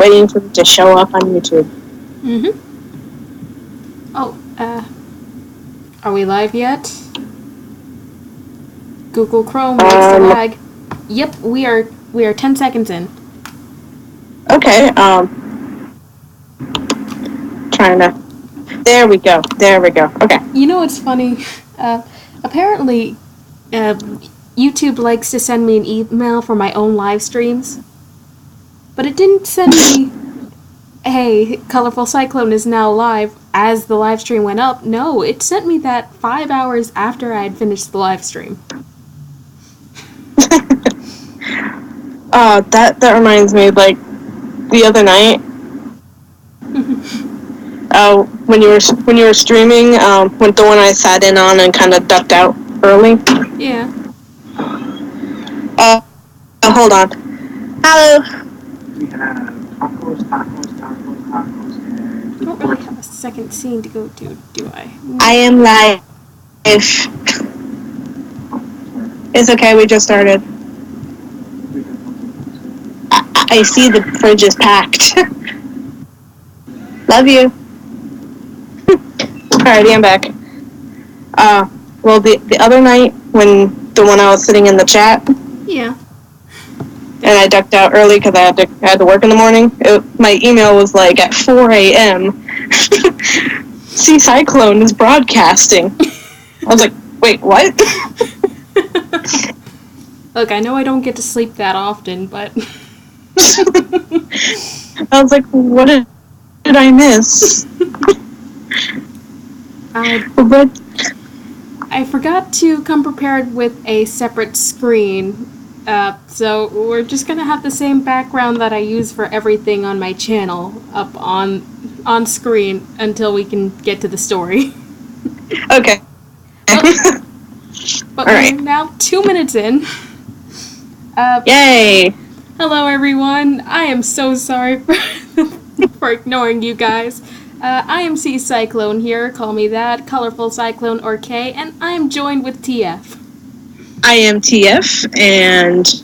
waiting for it to show up on YouTube. Mm-hmm. Oh, are we live yet? Google Chrome, what's the lag? Yep, we are 10 seconds in. Okay, trying to... There we go. Okay. You know what's funny? Apparently, YouTube likes to send me an email for my own live streams. But it didn't send me, hey, Colorful Cyclone is now live as the live stream went up. No, it sent me that 5 hours after I had finished the live stream. That reminds me, like, the other night, when you were streaming, with the one I sat in on and kind of ducked out early. Yeah. Hold on. Hello. We have tacos. I don't really have a second scene to go to, do I? I am live. It's okay, we just started. I see the fridge is packed. Love you. Alrighty, I'm back. Well, the other night, when the one I was sitting in the chat, yeah, and I ducked out early because I had to work in the morning, my email was like at 4 a.m. See, Cyclone is broadcasting. I was like, wait, what? Look, I know I don't get to sleep that often, but... I was like, what did I miss? I forgot to come prepared with a separate screen, so we're just gonna have the same background that I use for everything on my channel up on screen until we can get to the story. Okay. But we're now 2 minutes in. Yay! Hello, everyone. I am so sorry for ignoring you guys. I am C Cyclone here. Call me that. Colorful Cyclone or K, and I am joined with TF. I am TF, and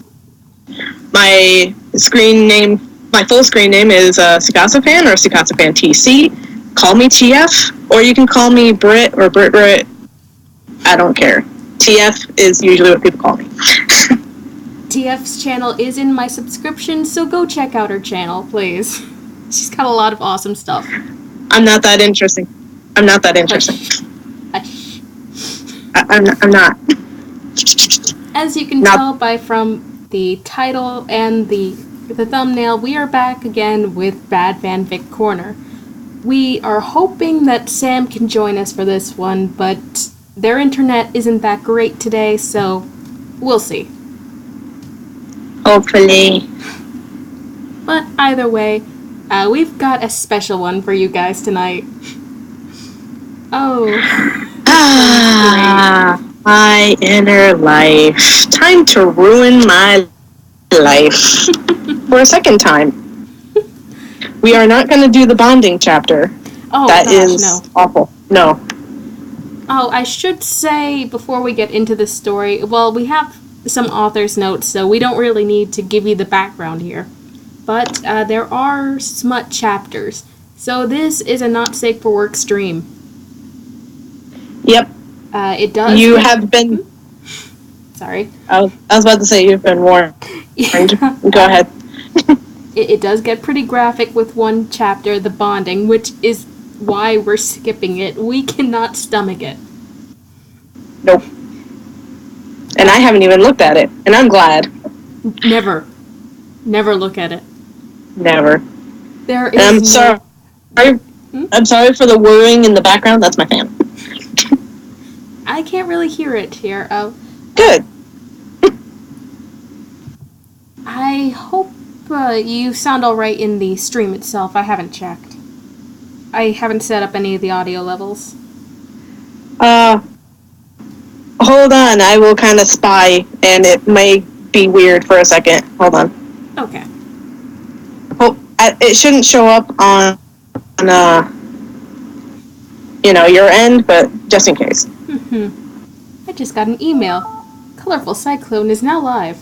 my full screen name is Sikasafan or Sikasafan TC. Call me TF, or you can call me Brit or Brit. I don't care. TF is usually what people call me. TF's channel is in my subscription, so go check out her channel, please. She's got a lot of awesome stuff. I'm not that interesting. Hush. I'm not. As you can tell from the title and the thumbnail, we are back again with Bad Fanfic Corner. We are hoping that Sam can join us for this one, but their internet isn't that great today, so we'll see. Hopefully. But either way, we've got a special one for you guys tonight. Oh. My inner life. Time to ruin my life. For a second time. We are not going to do the bonding chapter. Oh, that gosh, is no. Awful. No. Oh, I should say before we get into the story, well, we have some author's notes, so we don't really need to give you the background here. But there are smut chapters, so this is a not safe for work stream. Yep. It does. You have been. Sorry. I was about to say you've been warned. Go ahead. It does get pretty graphic with one chapter, the bonding, which is why we're skipping it. We cannot stomach it. Nope. And I haven't even looked at it, and I'm glad. Never look at it. Never. There is. And I'm sorry. I'm sorry for the whirring in the background. That's my fan. I can't really hear it here. Good. I hope you sound all right in the stream itself. I haven't checked. I haven't set up any of the audio levels. Hold on. I will kind of spy, and it may be weird for a second. Hold on. Okay. It shouldn't show up on your end, but just in case. I just got an email. Colorful Cyclone is now live.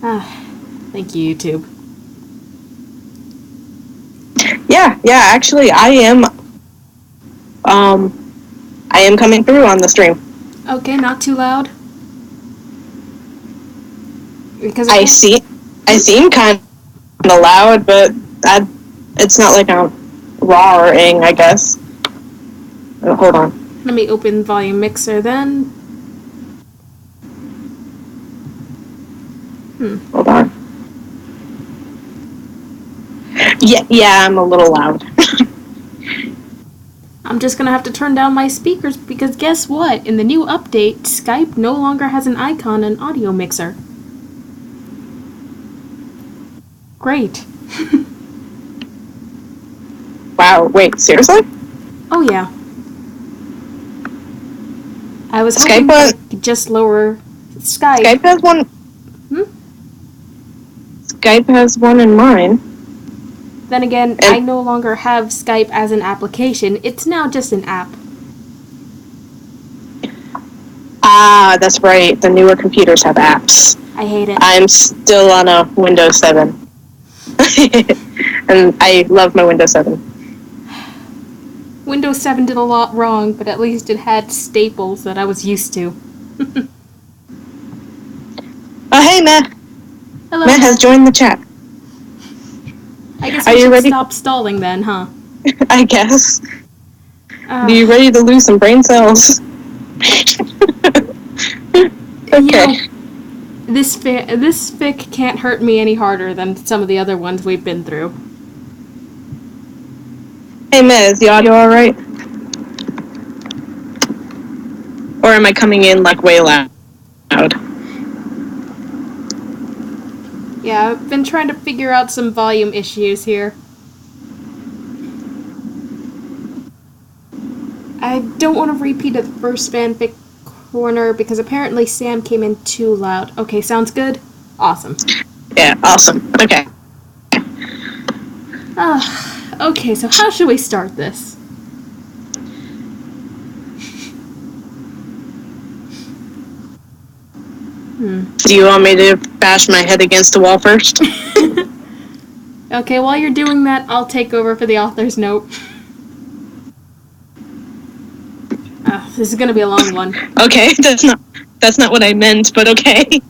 Thank you, YouTube. Yeah, actually, I am coming through on the stream. Okay, not too loud. Because I seem kind of loud, but it's not like I'm roaring, I guess. Hold on. Let me open volume mixer then. Hold on. Yeah, I'm a little loud. I'm just gonna have to turn down my speakers because guess what? In the new update, Skype no longer has an icon on audio mixer. Great. Wow, wait, seriously? Oh yeah. I was Skype hoping I could just lower Skype. Skype has one. Skype has one in mine. Then again, I no longer have Skype as an application. It's now just an app. Ah, that's right. The newer computers have apps. I hate it. I'm still on a Windows 7. And I love my Windows 7. Windows 7 did a lot wrong, but at least it had staples that I was used to. Oh, hey, Matt. Hello. Matt has joined the chat. I guess we should stop stalling then, huh? I guess. Are you ready to lose some brain cells? Okay. This fic can't hurt me any harder than some of the other ones we've been through. Hey, Matt, is the audio alright? Or am I coming in, like, way loud? Yeah, I've been trying to figure out some volume issues here. I don't want to repeat the first fanfic corner because apparently Sam came in too loud. Okay, sounds good? Awesome. Yeah, awesome. Okay. Okay, so how should we start this? Do you want me to bash my head against the wall first? Okay, while you're doing that, I'll take over for the author's note. This is gonna be a long one. Okay, that's not what I meant, but okay.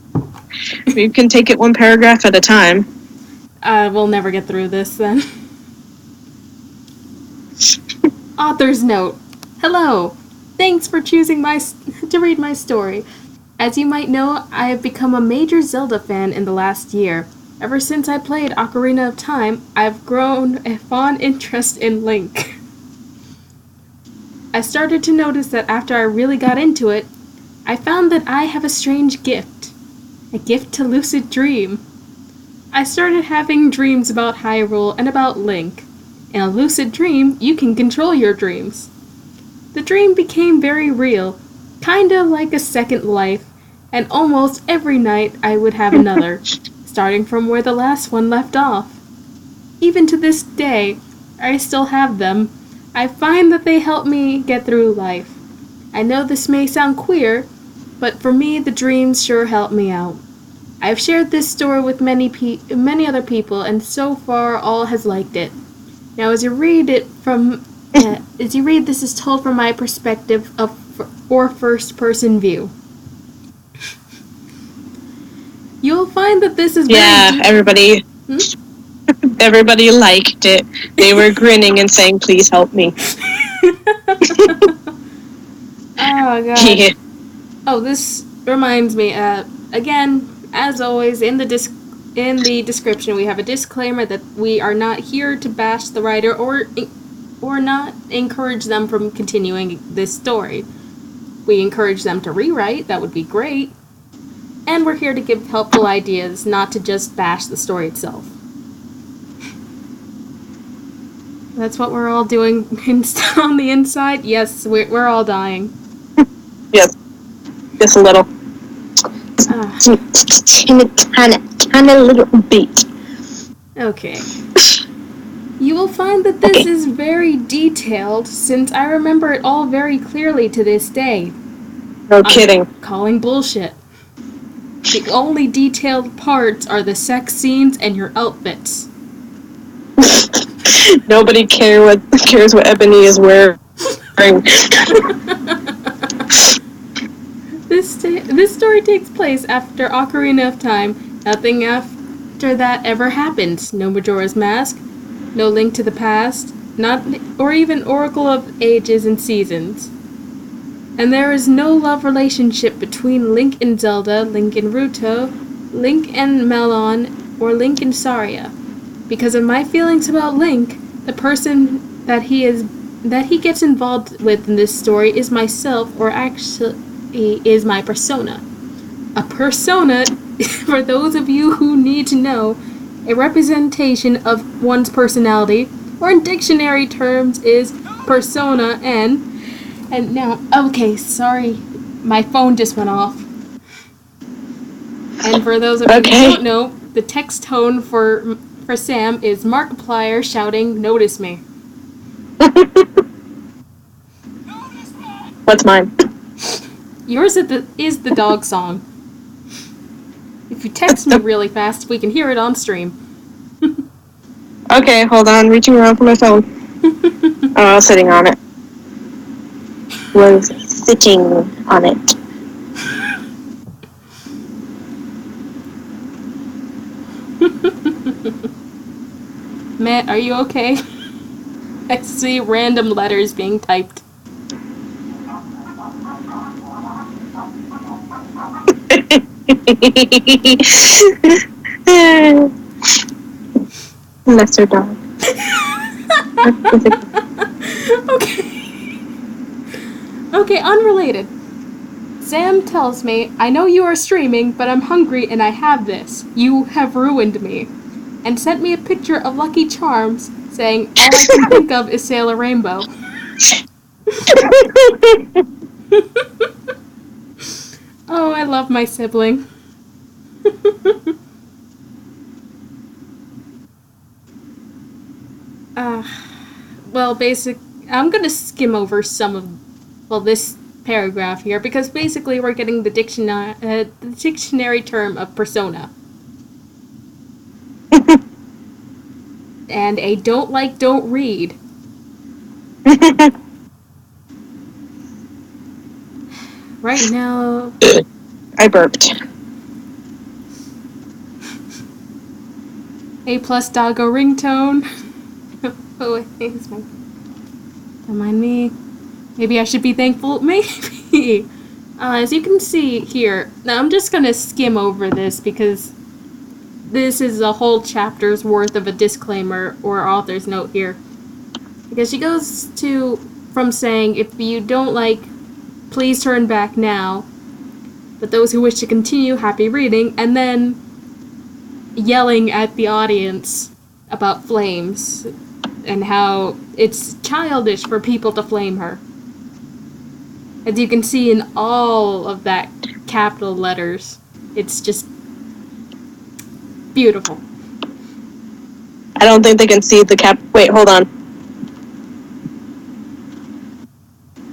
You can take it one paragraph at a time. We'll never get through this then. Author's note. Hello. Thanks for choosing to read my story. As you might know, I have become a major Zelda fan in the last year. Ever since I played Ocarina of Time, I've grown a fond interest in Link. I started to notice that after I really got into it, I found that I have a strange gift. A gift to lucid dream. I started having dreams about Hyrule and about Link. In a lucid dream, you can control your dreams. The dream became very real, kinda like a second life, and almost every night I would have another, starting from where the last one left off. Even to this day, I still have them. I find that they help me get through life. I know this may sound queer, but for me the dreams sure help me out. I've shared this story with many other people, and so far all has liked it. Now, as you read this is told from my perspective or first-person view. You'll find that this is very everybody. Everybody liked it. They were grinning and saying, "Please help me." Oh god. Yeah. Oh, this reminds me. Again, as always, in the description, we have a disclaimer that we are not here to bash the writer or not encourage them from continuing this story. We encourage them to rewrite. That would be great. And we're here to give helpful ideas, not to just bash the story itself. That's what we're all doing on the inside. Yes, we're all dying. Yes, just a little. Kind of little bit. Okay. You will find that this is very detailed, since I remember it all very clearly to this day. No kidding. Calling bullshit. The only detailed parts are the sex scenes and your outfits. Nobody cares what Ebony is wearing. This story takes place after Ocarina of Time. Nothing after that ever happens. No Majora's Mask, no Link to the Past, not or even Oracle of Ages and Seasons. And there is no love relationship between Link and Zelda, Link and Ruto, Link and Melon, or Link and Saria. Because of my feelings about Link, the person that he gets involved with in this story is myself, or actually is my persona. A persona, for those of you who need to know, a representation of one's personality, or in dictionary terms is persona, and now, okay, sorry, my phone just went off. And for those of you who don't know, the text tone for Sam is Markiplier shouting, "Notice me." What's mine? Yours is the dog song. If you text me really fast, we can hear it on stream. Okay, hold on. Reaching around for my phone. I was sitting on it. Matt, are you okay? I see random letters being typed. Lesser dog. Okay, unrelated. Sam tells me, "I know you are streaming, but I'm hungry and I have this. You have ruined me." And sent me a picture of Lucky Charms, saying, "All I can think of is Sailor Rainbow." Oh, I love my sibling. Well, I'm gonna skim over some of, this paragraph here, because basically we're getting the dictionary term of persona. And a don't read. Right now... I burped. A+ doggo ringtone. Oh, thanks, man. Don't mind me. Maybe I should be thankful. Maybe. As you can see here, now I'm just gonna skim over this because this is a whole chapter's worth of a disclaimer or author's note here. Because she goes from saying, "If you don't like, please turn back now. But those who wish to continue, happy reading," and then yelling at the audience about flames and how it's childish for people to flame her. As you can see in all of that capital letters, it's just beautiful. I don't think they can see the cap. Wait, hold on.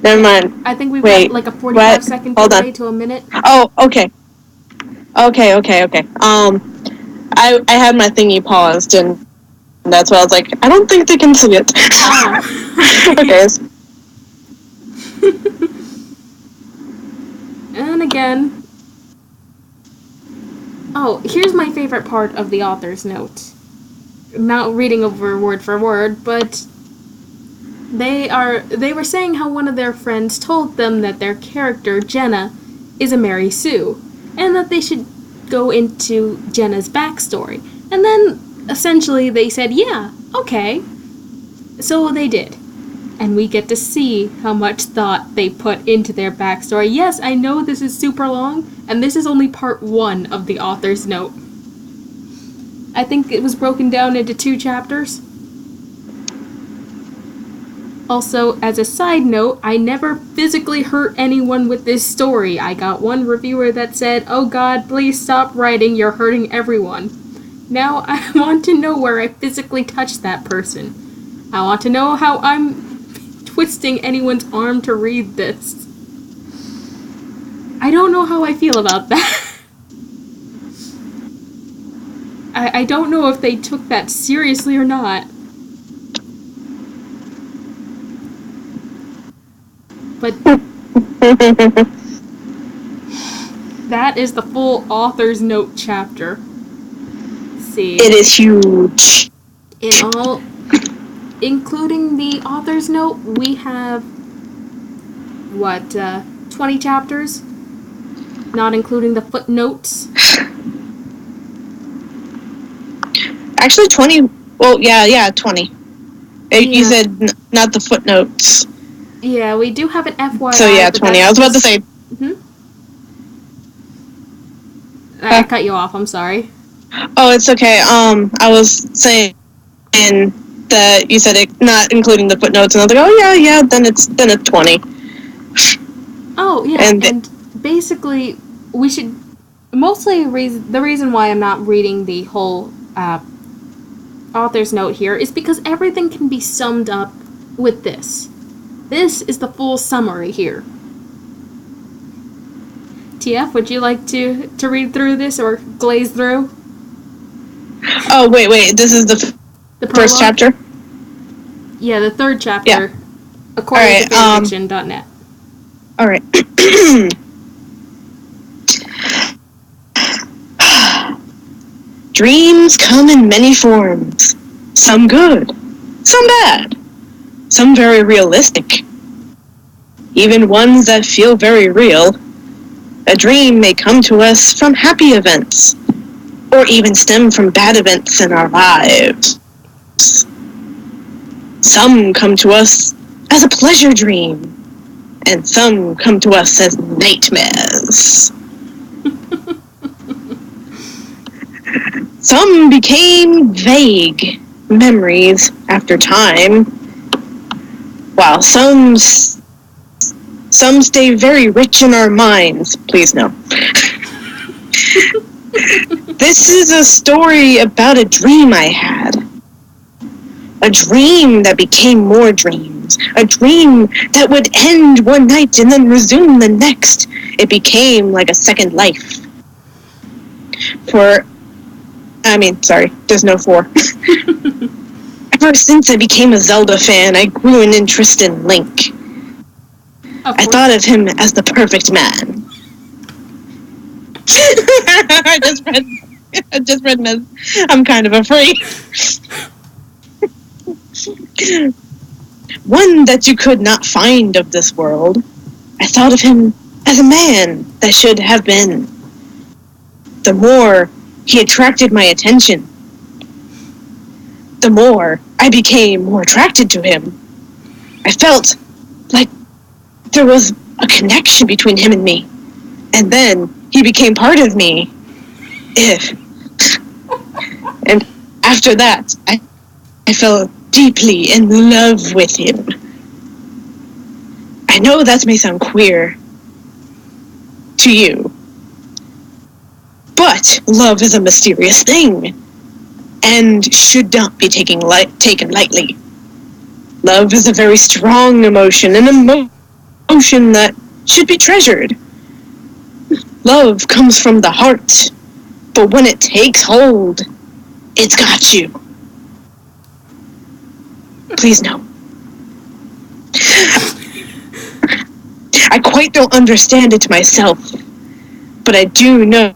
Never mind. I think we've got like a 45-second delay to a minute. Oh, okay. Okay. I had my thingy paused, and that's why I was like, I don't think they can see it. Okay. And again... Oh, here's my favorite part of the author's note. Not reading over word for word, but... They were saying how one of their friends told them that their character, Jenna, is a Mary Sue, and that they should go into Jenna's backstory. And then, essentially, they said, yeah, okay. So they did. And we get to see how much thought they put into their backstory. Yes, I know this is super long, and this is only part 1 of the author's note. I think it was broken down into 2 chapters. Also, as a side note, I never physically hurt anyone with this story. I got one reviewer that said, "Oh God, please stop writing, you're hurting everyone." Now I want to know where I physically touched that person. I want to know how I'm twisting anyone's arm to read this. I don't know how I feel about that. I don't know if they took that seriously or not. But that is the full author's note chapter. Let's see. It is huge. In all, including the author's note, we have, 20 chapters? Not including the footnotes? Actually, 20. Well, yeah, 20. You said not the footnotes. Yeah, we do have an FYI. So yeah, 20. I was about to say. I cut you off. I'm sorry. Oh, it's okay. I was saying that you said it not including the footnotes, and I was like, oh yeah, then it's 20. Oh yeah, and basically we should mostly the reason why I'm not reading the whole author's note here is because everything can be summed up with this. This is the full summary here. TF, would you like to read through this or glaze through? Oh, wait. This is the first chapter? Yeah, the third chapter. Yeah. According to fanfiction.net. Alright. Dreams come in many forms. Some good, some bad, some very realistic. Even ones that feel very real. A dream may come to us from happy events, or even stem from bad events in our lives. Some come to us as a pleasure dream, and some come to us as nightmares. Some became vague memories after time, while some stay very rich in our minds. Please no. This is a story about a dream I had. A dream that became more dreams. A dream that would end one night and then resume the next. It became like a second life. There's no for. Ever since I became a Zelda fan, I grew an interest in Link. I thought of him as the perfect man. I just read Mez. I'm kind of afraid. One that you could not find of this world. I thought of him as a man that should have been. The more he attracted my attention, the more I became more attracted to him. I felt like there was a connection between him and me. And then he became part of me. And after that, I fell deeply in love with him. I know that may sound queer to you, but love is a mysterious thing and should not be taken lightly. Love is a very strong emotion, an emotion that should be treasured. Love comes from the heart, but when it takes hold, it's got you. Please no. I quite don't understand it myself, but I do know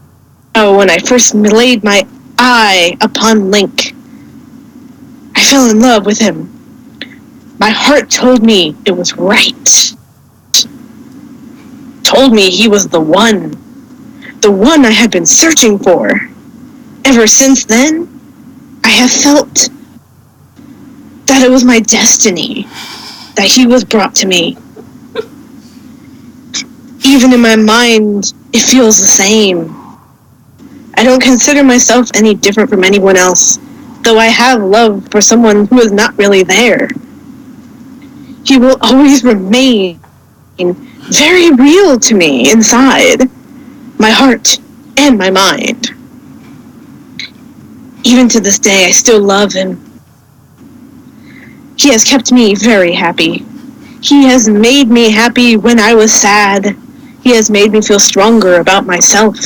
when I first laid my eye upon Link, I fell in love with him. My heart told me it was right. Told me he was the one I had been searching for. Ever since then, I have felt that it was my destiny, that he was brought to me. Even in my mind, it feels the same. I don't consider myself any different from anyone else, though I have love for someone who is not really there. He will always remain very real to me inside, my heart and my mind. Even to this day, I still love him. He has kept me very happy. He has made me happy when I was sad. He has made me feel stronger about myself.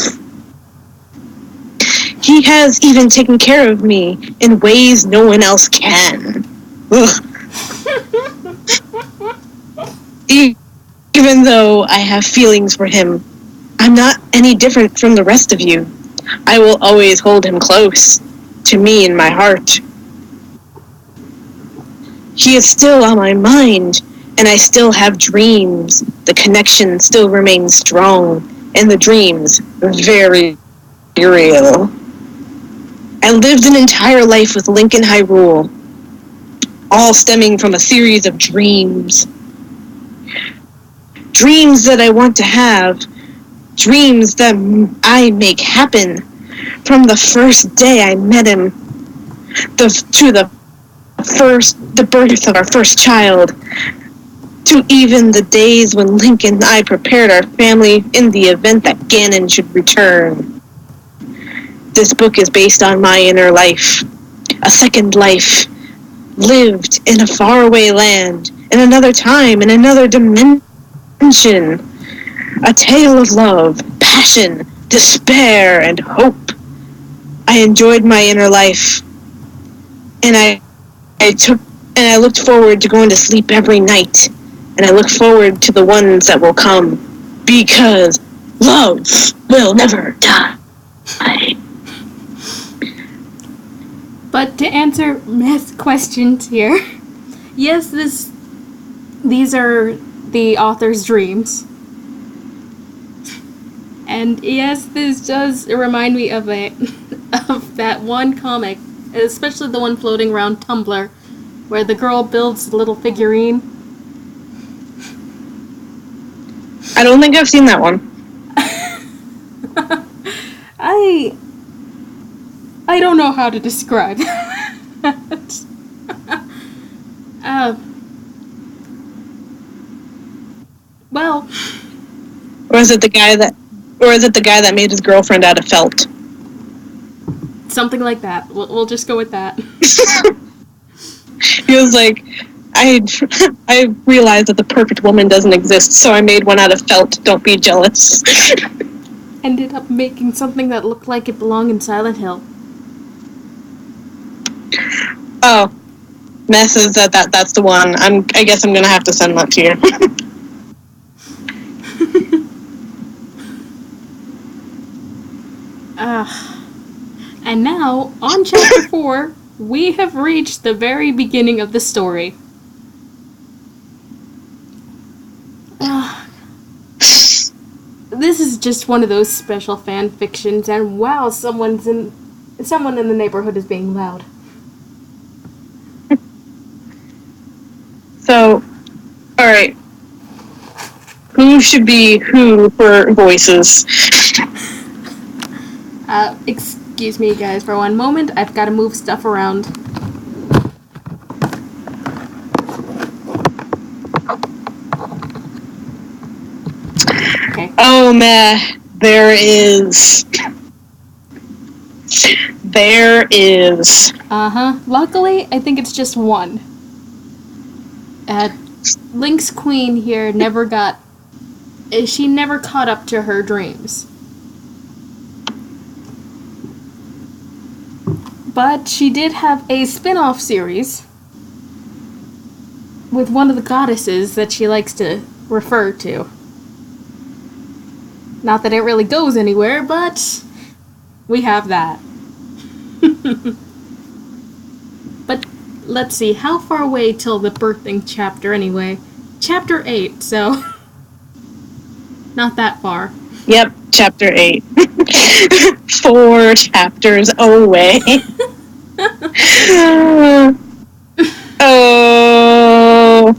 He has even taken care of me in ways no one else can. Ugh. Even though I have feelings for him, I'm not any different from the rest of you. I will always hold him close to me in my heart. He is still on my mind, and I still have dreams. The connection still remains strong, and the dreams very real. I lived an entire life with Lincoln Hyrule, all stemming from a series of dreams. Dreams that I want to have, dreams that I make happen. From the first day I met him, to the birth of our first child, to even the days when Link and I prepared our family in the event that Ganon should return. This book is based on my inner life, a second life, lived in a faraway land, in another time, in another dimension. A tale of love, passion, despair, and hope. I enjoyed my inner life, and I looked forward to going to sleep every night, and I look forward to the ones that will come, because love will never die. But to answer Meth's questions here, yes, these are the author's dreams. And yes, this does remind me of that one comic, especially the one floating around Tumblr, where the girl builds a little figurine. I don't think I've seen that one. I don't know how to describe that. Well, Or is it the guy that made his girlfriend out of felt? something like that. We'll just go with that. He was like, I realized that the perfect woman doesn't exist, so I made one out of felt. Don't be jealous. Ended up making something that looked like it belonged in Silent Hill. Oh, Mess is that's the one. I guess I'm gonna have to send that to you. And now, on chapter 4, we have reached the very beginning of the story. This is just one of those special fan fictions, and wow, someone in the neighborhood is being loud. So, alright. Who should be who for voices? Excuse me, guys, for one moment. I've got to move stuff around. Okay. Oh, meh. There is. Luckily, I think it's just one. Link's queen here she never caught up to her dreams. But she did have a spin-off series with one of the goddesses that she likes to refer to. Not that it really goes anywhere, but we have that. But let's see, how far away till the birthing chapter anyway? Chapter 8, so not that far. Yep, chapter 8. 4 chapters away. Oh.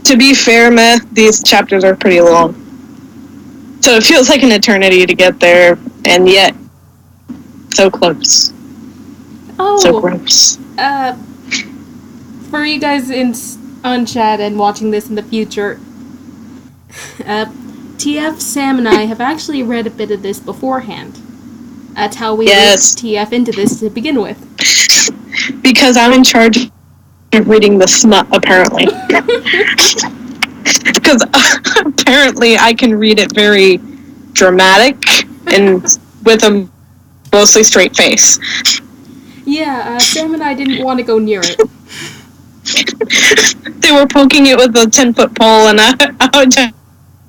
To be fair, these chapters are pretty long. So it feels like an eternity to get there, and yet so close. Oh. So gross. For you guys on chat and watching this in the future, TF, Sam, and I have actually read a bit of this beforehand. That's how we got TF into this to begin with. Because I'm in charge of reading the smut, apparently. Because apparently I can read it very dramatic and with mostly straight face. Yeah, Sam and I didn't want to go near it. They were poking it with a 10-foot pole, and I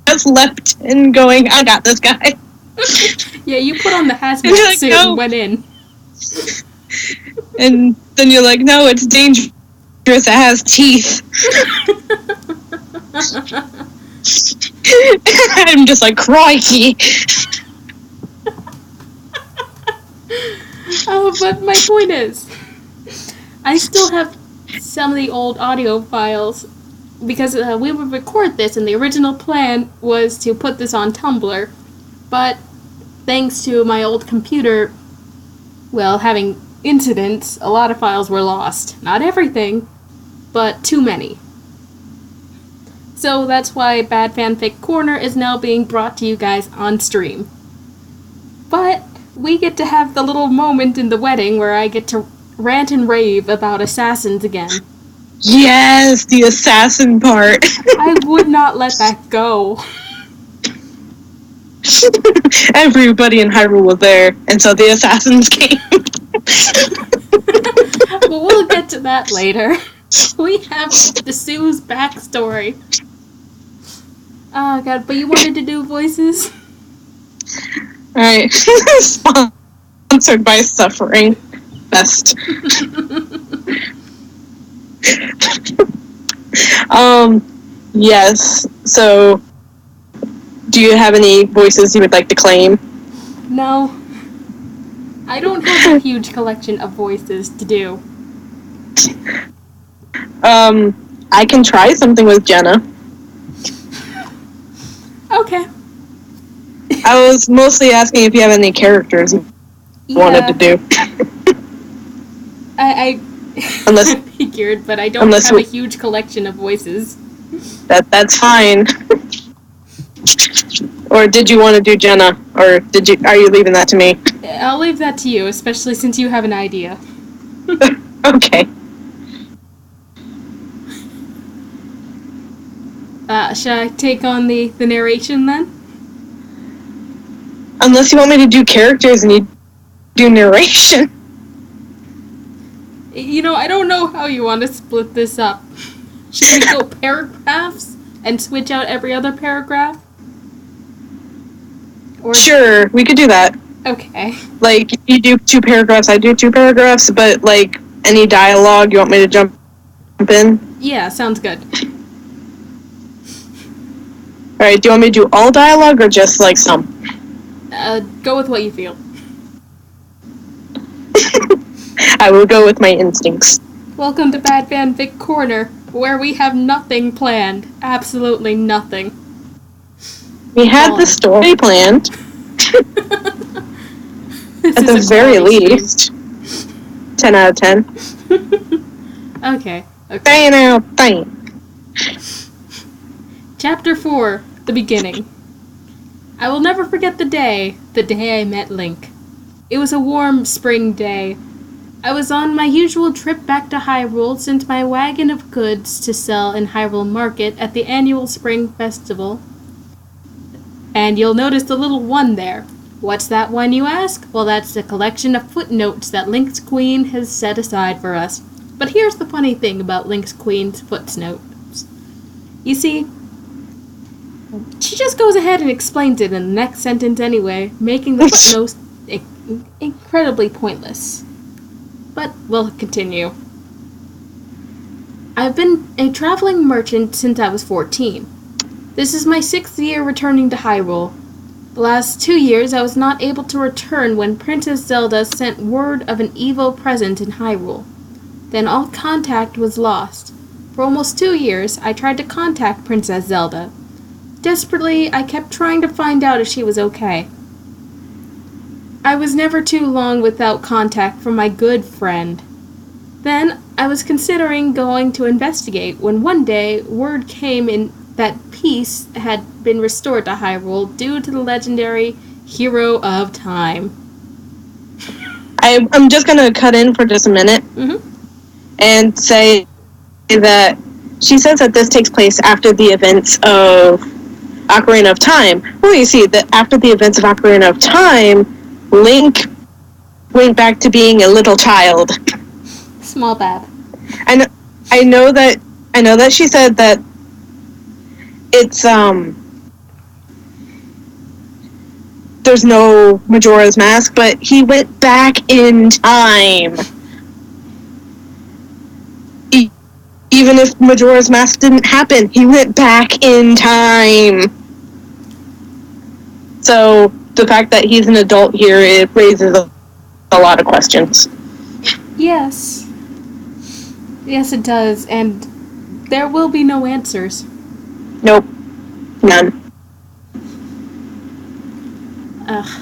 just leapt in going, I got this guy. Yeah, you put on the hazmat You're like, suit no. and went in. And then you're like, no, it's dangerous. It has teeth. I'm just like, crikey. Oh, but my point is, I still have some of the old audio files because we would record this, and the original plan was to put this on Tumblr, but thanks to my old computer, well, having incidents, a lot of files were lost. Not everything, but too many. So that's why Bad Fanfic Corner is now being brought to you guys on stream. But we get to have the little moment in the wedding where I get to rant and rave about assassins again. Yes, the assassin part. I would not let that go. Everybody in Hyrule was there, and so the assassins came. But we'll get to that later. We have the Sue's backstory. Oh god, but you wanted to do voices? Alright. Sponsored by Suffering Best. Yes. So, do you have any voices you would like to claim? No. I don't have a huge collection of voices to do. I can try something with Jenna. Okay. I was mostly asking if you have any characters you wanted to do. I Unless figured, but I don't have a huge collection of voices. That's fine. Or did you want to do Jenna? Or are you leaving that to me? I'll leave that to you, especially since you have an idea. Okay. Should I take on the narration then? Unless you want me to do characters and you do narration. You know, I don't know how you want to split this up. Should we go paragraphs and switch out every other paragraph? Or Sure, we could do that. Okay. Like, you do 2 paragraphs, I do 2 paragraphs, but, like, any dialogue you want me to jump in? Yeah, sounds good. Alright, do you want me to do all dialogue or just, like, some? Go with what you feel. I will go with my instincts. Welcome to Bad Fanfic Corner, where we have nothing planned. Absolutely nothing. We had the story planned. At the very least. 10 out of 10. Okay. 10 out of 10. Chapter 4, The Beginning. I will never forget the day I met Link. It was a warm spring day. I was on my usual trip back to Hyrule since my wagon of goods to sell in Hyrule Market at the annual Spring Festival. And you'll notice the little one there. What's that one, you ask? Well, that's a collection of footnotes that Link's Queen has set aside for us. But here's the funny thing about Link's Queen's footnotes. You see, she just goes ahead and explains it in the next sentence anyway, making the footnotes incredibly pointless. But we'll continue. I've been a traveling merchant since I was 14. This is my 6th year returning to Hyrule. The last 2 years I was not able to return when Princess Zelda sent word of an evil presence in Hyrule. Then all contact was lost. For almost 2 years I tried to contact Princess Zelda. Desperately, I kept trying to find out if she was okay. I was never too long without contact from my good friend. Then, I was considering going to investigate when one day word came in that peace had been restored to Hyrule due to the legendary Hero of Time. I'm just gonna cut in for just a minute and say that she says that this takes place after the events of Ocarina of Time. Well, you see that after the events of Ocarina of Time, Link went back to being a little child. Small bab. And I know that she said that it's there's no Majora's Mask, but he went back in time. Even if Majora's Mask didn't happen, he went back in time. So the fact that he's an adult here, it raises a lot of questions. Yes. Yes, it does, and there will be no answers. Nope. None. Ugh.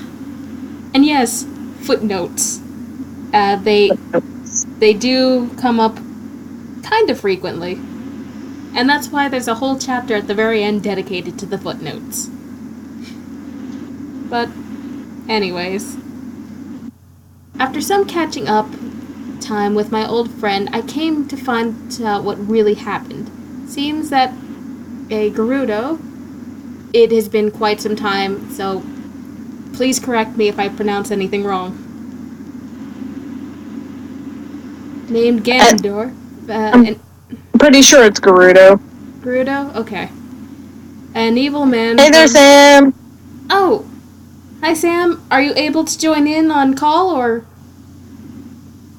And yes, footnotes. They do come up kind of frequently. And that's why there's a whole chapter at the very end dedicated to the footnotes. But, anyways. After some catching up time with my old friend, I came to find out what really happened. Seems that a Gerudo, it has been quite some time, so please correct me if I pronounce anything wrong, named Ganondorf. I'm pretty sure it's Gerudo. Gerudo? Okay. An evil man. Hey there, Sam! Oh! Hi, Sam. Are you able to join in on call, or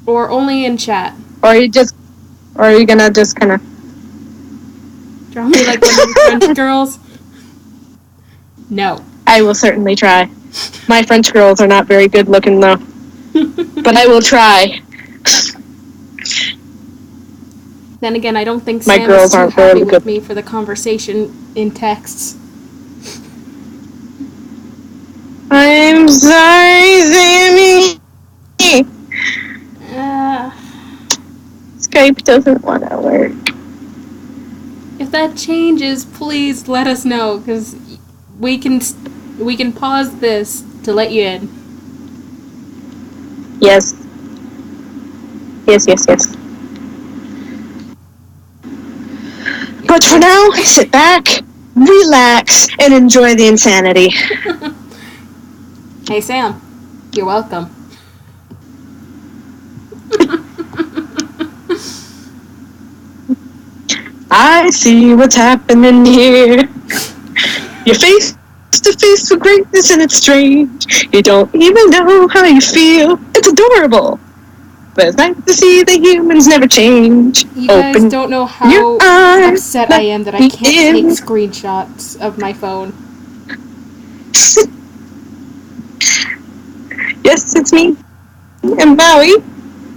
only in chat? Or are you gonna just kind of Draw me like one of the French girls? No. I will certainly try. My French girls are not very good looking, though. But I will try. Then again, I don't think My Sam girls is too aren't happy very with good. me for the conversation in texts. I'm sorry, Sammy! Skype doesn't want to work. If that changes, please let us know, because we can pause this to let you in. Yes. Yes. But for now, sit back, relax, and enjoy the insanity. Hey, Sam. You're welcome. I see what's happening here. You're face to face with greatness and it's strange. You don't even know how you feel. It's adorable. But it's nice to see the humans never change. You guys don't know how upset I am that I can't take screenshots of my phone. Yes, it's me. And Maui.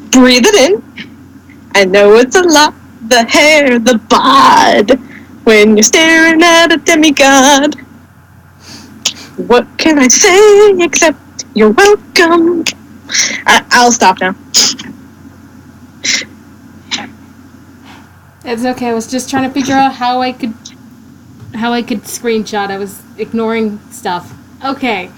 Breathe it in. I know it's a lot. The hair, the bod. When you're staring at a demigod. What can I say except you're welcome? I'll stop now. It's okay. I was just trying to figure out how I could screenshot. I was ignoring stuff. Okay.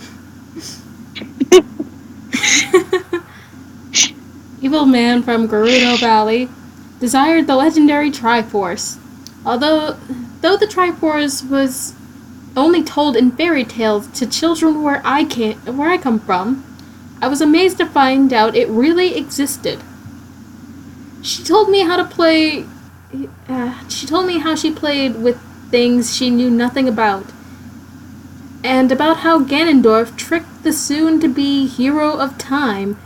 Evil man from Gerudo Valley desired the legendary Triforce. Though the Triforce was only told in fairy tales to children where I come from, I was amazed to find out it really existed. She told me how to play. She told me how she played with things she knew nothing about, and about how Ganondorf tricked the soon-to-be hero of time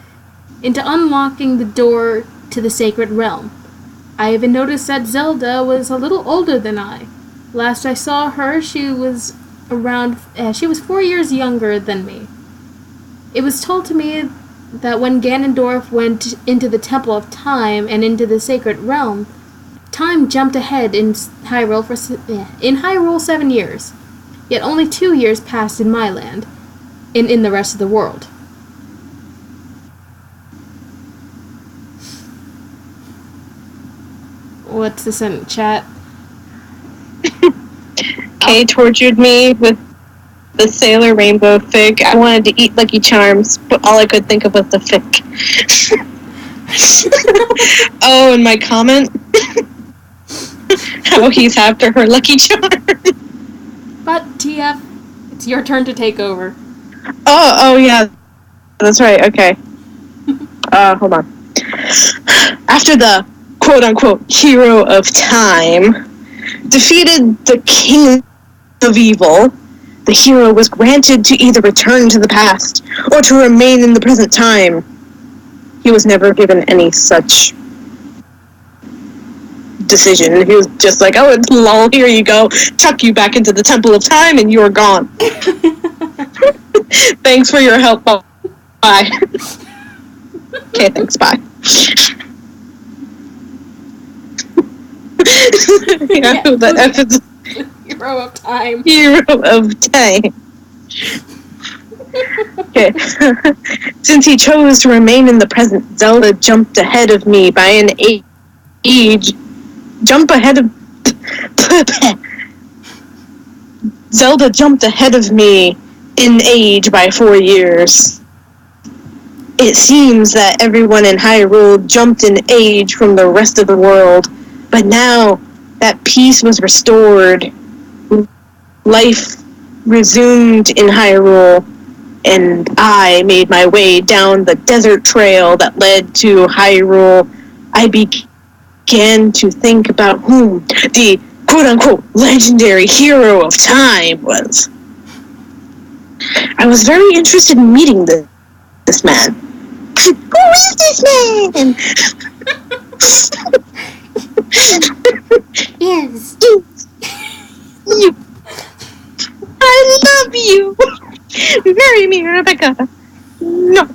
into unlocking the door to the sacred realm. I even noticed that Zelda was a little older than I. Last I saw her, she was 4 years younger than me. It was told to me that when Ganondorf went into the Temple of Time and into the sacred realm, time jumped ahead in Hyrule 7 years. Yet only 2 years passed in my land, in the rest of the world. What's this in chat? Kay tortured me with the Sailor Rainbow fic. I wanted to eat Lucky Charms, but all I could think of was the fic. Oh, and my comment? How he's after her Lucky Charm. But, TF, it's your turn to take over. Oh, yeah. That's right, okay. hold on. After the quote-unquote hero of time defeated the king of evil, the hero was granted to either return to the past or to remain in the present time. He was never given any such decision. He was just like, oh, it's lol, here you go. Chuck you back into the Temple of Time and you're gone. Thanks for your help. Bye. Okay, thanks, bye. Yeah, that episode. Hero of time. Hero of time. Okay. Since he chose to remain in the present, Zelda jumped ahead of me by an age. Zelda jumped ahead of me in age by 4 years. It seems that everyone in Hyrule jumped in age from the rest of the world, but now that peace was restored, life resumed in Hyrule, and I made my way down the desert trail that led to Hyrule. I began to think about whom the quote-unquote legendary hero of time was. I was very interested in meeting this man. Who is this man? Yes. You. I love you. Marry me, Rebecca. No.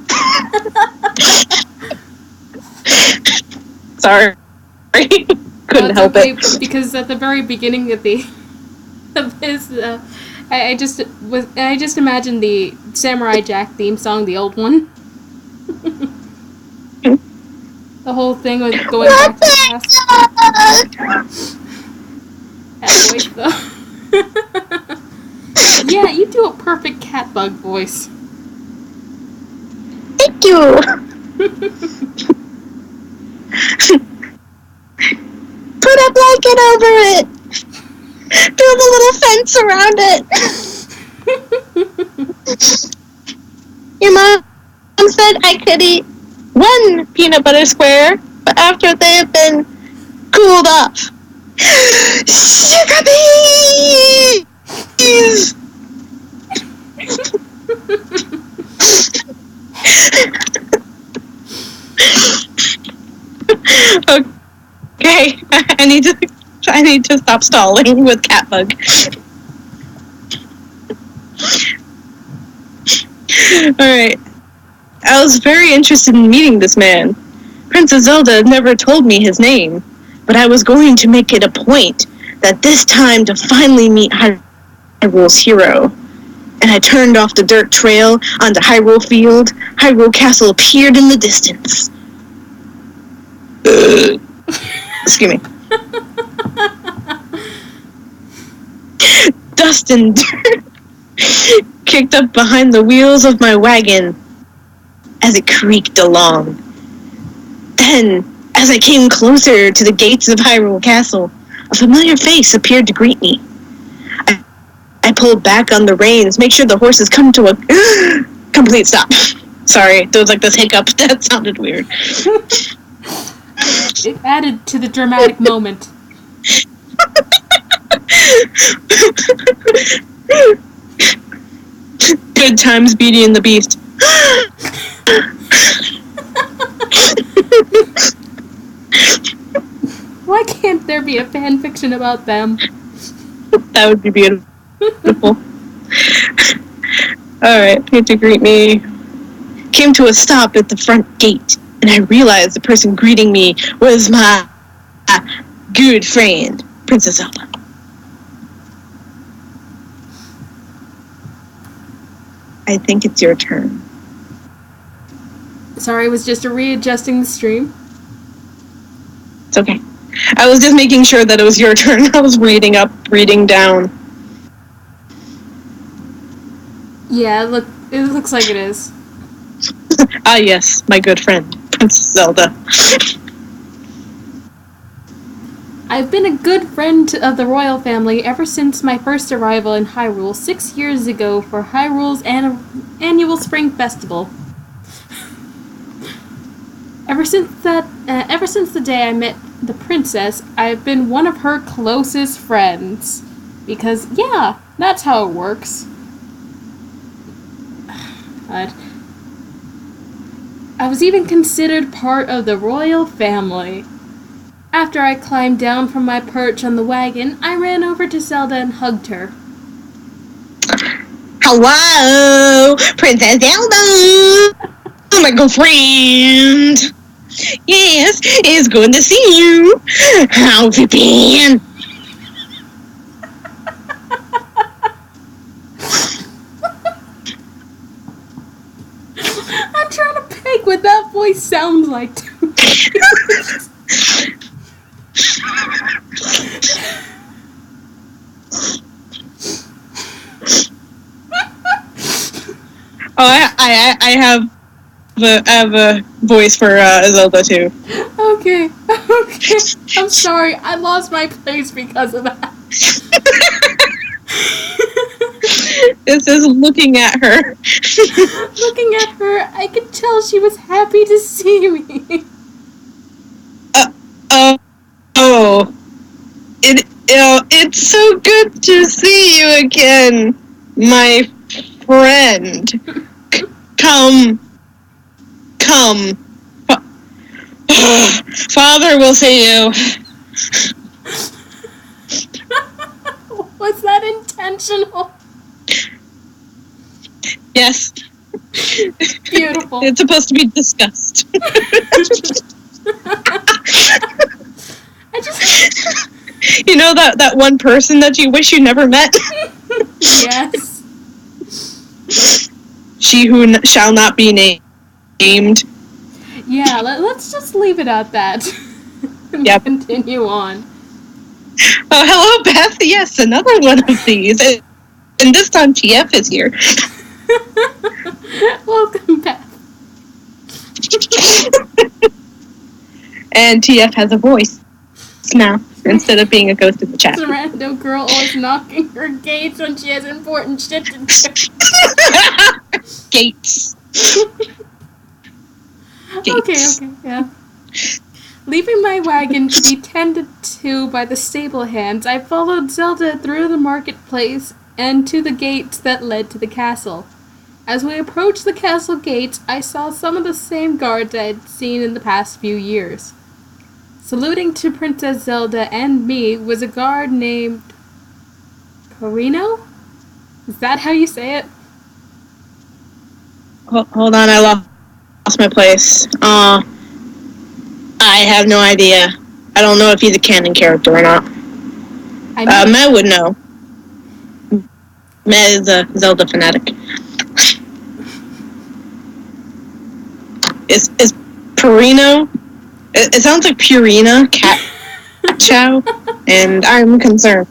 Sorry. Couldn't help okay, it. Because at the very beginning of his, I just imagined the Samurai Jack theme song, the old one. The whole thing with going back to the past. That voice, though. Yeah, you do a perfect cat bug voice. Thank you. Put a blanket over it. Build a little fence around it. Your mom said I could eat one peanut butter square, but after they have been cooled off. Sugar bees! Okay, I need to stop stalling with Catbug. Alright. I was very interested in meeting this man. Princess Zelda never told me his name, but I was going to make it a point that this time to finally meet Hyrule's hero. And I turned off the dirt trail onto Hyrule Field. Hyrule Castle appeared in the distance. Excuse me. Dust and dirt kicked up behind the wheels of my wagon as it creaked along. Then, as I came closer to the gates of Hyrule Castle, a familiar face appeared to greet me. I pulled back on the reins, make sure the horses come to a complete stop. Sorry, there was like this hiccup. That sounded weird. It added to the dramatic moment. Good times, Beauty and the Beast. Why can't there be a fan fiction about them? That would be beautiful. Alright, came to greet me. Came to a stop at the front gate, and I realized the person greeting me was my good friend, Princess Zelda. I think it's your turn. Sorry, I was just readjusting the stream. It's okay. I was just making sure that it was your turn. I was reading up, reading down. Yeah, it looks like it is. Ah, yes, my good friend, Princess Zelda. I've been a good friend of the royal family ever since my first arrival in Hyrule 6 years ago for Hyrule's annual spring festival. Ever since the day I met the princess, I've been one of her closest friends. Because, yeah, that's how it works. God. I was even considered part of the royal family. After I climbed down from my perch on the wagon, I ran over to Zelda and hugged her. Hello, Princess Zelda! My girlfriend! Yes, it's good to see you! How have you been? I'm trying to pick what that voice sounds like to me. Oh, I have a voice for Zelda too. Okay. I'm sorry, I lost my place because of that. This is looking at her. Looking at her, I could tell she was happy to see me. It's so good to see you again, my friend. Come. Father will see you. Was that intentional? Yes. Beautiful. It's supposed to be discussed. I just... You know that one person that you wish you never met? Yes. She who shall not be named. Yeah, let's just leave it at that. And Yep. continue on. Oh, hello, Beth. Yes, another one of these. And this time TF is here. Welcome, Beth. And TF has a voice now, instead of being a ghost in the chat. The random girl always knocking her gates when she has important shit to do. Gates. Okay, yeah. Leaving my wagon to be tended to by the stable hands, I followed Zelda through the marketplace and to the gates that led to the castle. As we approached the castle gates, I saw some of the same guards I had seen in the past few years. Saluting to Princess Zelda and me was a guard named Perino? Is that how you say it? Hold on, I lost my place. I have no idea. I don't know if he's a canon character or not. Matt would know. Matt is a Zelda fanatic. Is Perino? It sounds like Purina, cat chow, and I'm concerned.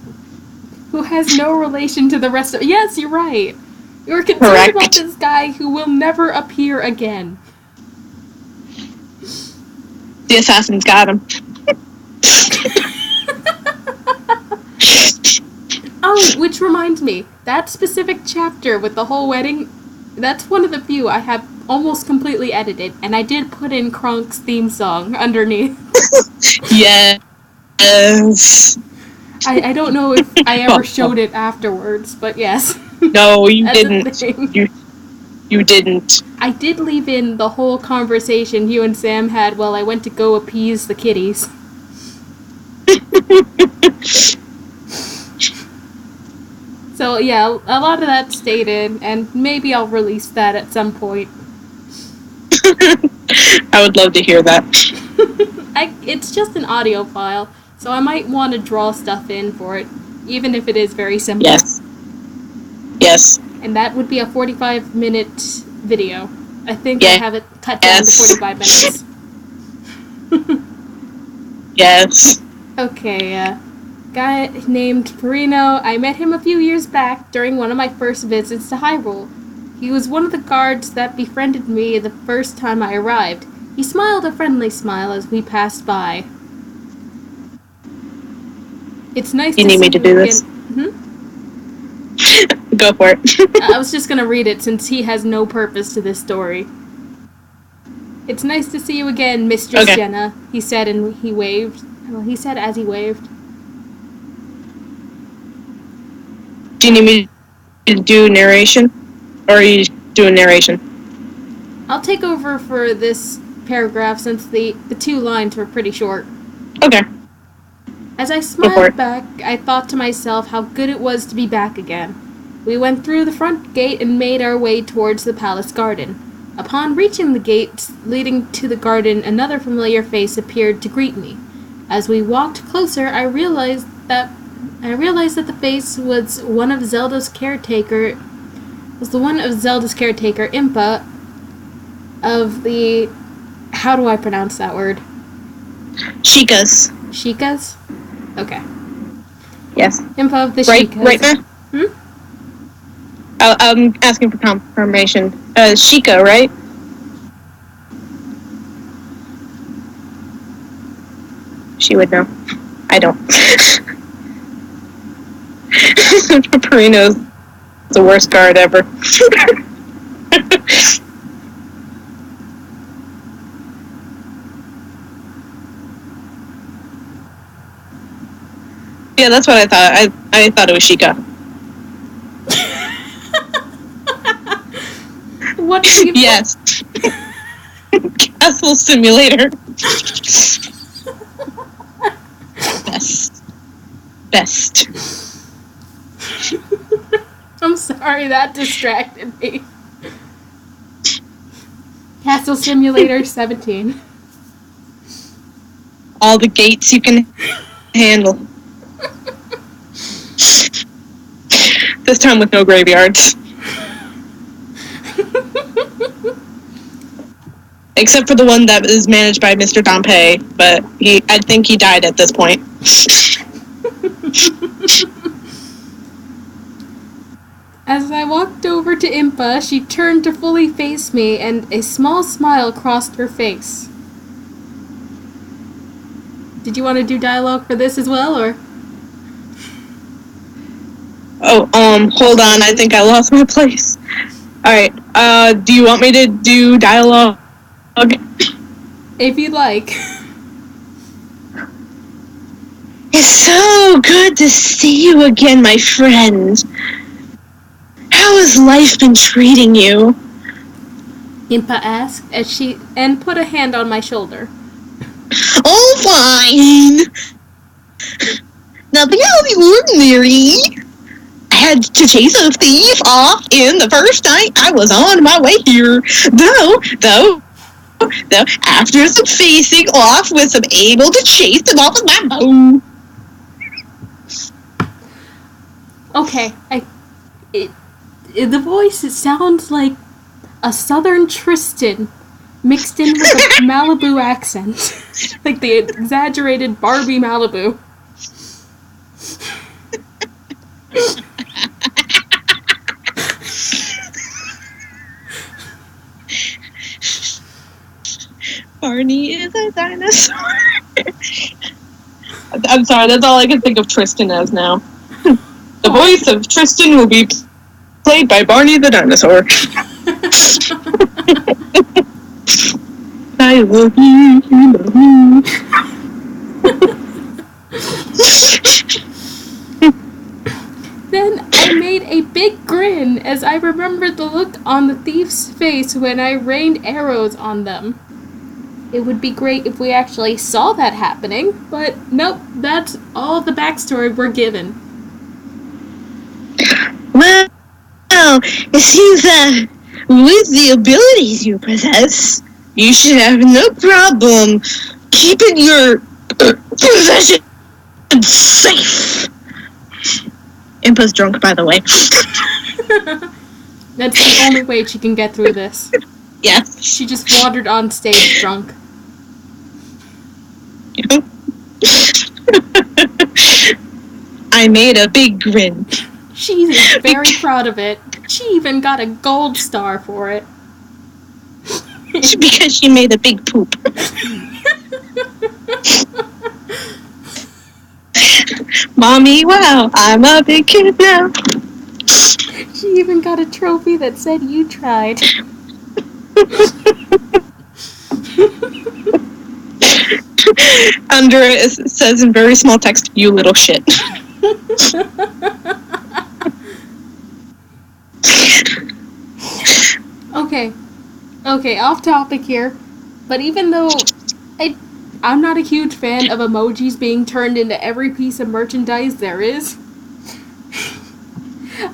Who has no relation to the rest of... Yes, you're right. You're concerned Correct. about this guy who will never appear again. The assassins got him. Oh, which reminds me, that specific chapter with the whole wedding, that's one of the few I have almost completely edited, and I did put in Kronk's theme song underneath. Yes. I don't know if I ever showed it afterwards, but yes. No, you That's a didn't. thing. You didn't. I did leave in the whole conversation you and Sam had while I went to go appease the kitties. So yeah, a lot of that stated, and maybe I'll release that at some point. I would love to hear that. It's just an audio file, so I might want to draw stuff in for it, even if it is very simple. Yes. Yes. And that would be a 45-minute video. I think I have it cut down to 45 minutes. Yes. Okay, guy named Perino. I met him a few years back during one of my first visits to Hyrule. He was one of the guards that befriended me the first time I arrived. He smiled a friendly smile as we passed by. It's nice You to need see me to you do again. this? Go for it. I was just gonna read it since he has no purpose to this story. It's nice to see you again, Mistress Okay. Jenna, he said, and he waved. Well, he said as he waved. Do you need me to do narration? Or are you doing narration? I'll take over for this paragraph since the 2 lines were pretty short. Okay. As I for smiled it. back, I thought to myself how good it was to be back again. We went through the front gate and made our way towards the palace garden. Upon reaching the gate leading to the garden, another familiar face appeared to greet me. As we walked closer, I realized that the face was one of Zelda's caretaker, Impa, of the... How do I pronounce that word? Shikas. Shikas? Okay. Yes. Impa of the Right, Shikas. right now? I'm asking for confirmation. Shika, right? She would know. I don't. Perino's the worst guard ever. Yeah, that's what I thought. I thought it was Shika. What do you... Yes. Castle Simulator. Best. I'm sorry, that distracted me. Castle Simulator 17. All the gates you can handle. This time with no graveyards. Except for the one that is managed by Mr. Dompe, but I think he died at this point. As I walked over to Impa, she turned to fully face me, and a small smile crossed her face. Did you want to do dialogue for this as well, or? Oh, hold on, I think I lost my place. Alright, do you want me to do dialogue? If you'd like. It's so good to see you again, my friend. How has life been treating you? Impa asked, and put a hand on my shoulder. Oh, fine. Nothing out of the ordinary. I had to chase a thief off in the first night I was on my way here. Though, after some facing off with some able to chase them off with my bow. Okay, the voice, it sounds like a southern Tristan mixed in with a Malibu accent. Like the exaggerated Barbie Malibu. Barney is a dinosaur. I'm sorry, that's all I can think of Tristan as now. The voice of Tristan will be played by Barney the dinosaur. I love you, you love me. Then I made a big grin as I remembered the look on the thief's face when I rained arrows on them. It would be great if we actually saw that happening, but nope, that's all the backstory we're given. Well, it seems that with the abilities you possess, you should have no problem keeping your possessions safe. Impa's drunk, by the way. That's the only way she can get through this. Yes. She just wandered on stage drunk. I made a big grin. She is very proud of it. She even got a gold star for it. Because she made a big poop. Mommy, wow, I'm a big kid now. She even got a trophy that said you tried. Under it says in very small text, "You little shit." Okay, off topic here. But even though I'm not a huge fan of emojis being turned into every piece of merchandise there is,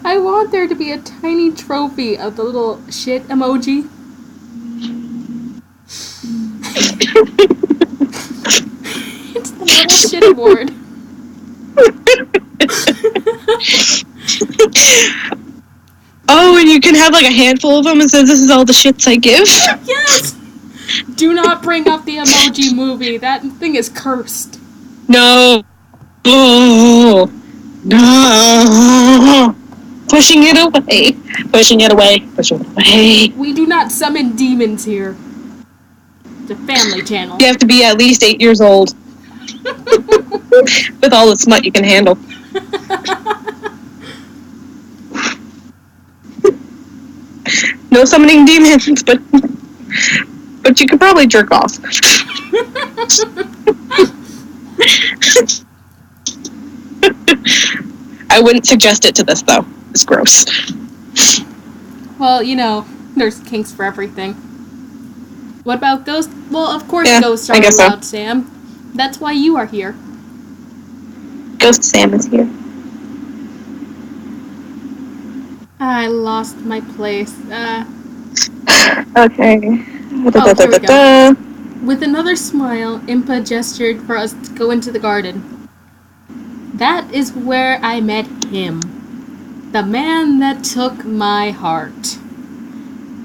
I want there to be a tiny trophy of the little shit emoji. It's the little shit award. Oh, and you can have like a handful of them and says, "This is all the shits I give." Yes! Do not bring up the emoji movie. That thing is cursed. No. Oh, no. Pushing it away. Pushing it away. Pushing it away. We do not summon demons here. It's a family channel. You have to be at least 8 years old. With all the smut you can handle. No summoning demons, but you could probably jerk off. I wouldn't suggest it to this, though. It's gross. Well, you know, there's kinks for everything. What about ghosts? Well, of course ghosts are allowed, so. Sam. That's why you are here. Ghost Sam is here. I lost my place. Okay. Oh, here we go. With another smile, Impa gestured for us to go into the garden. That is where I met him. The man that took my heart.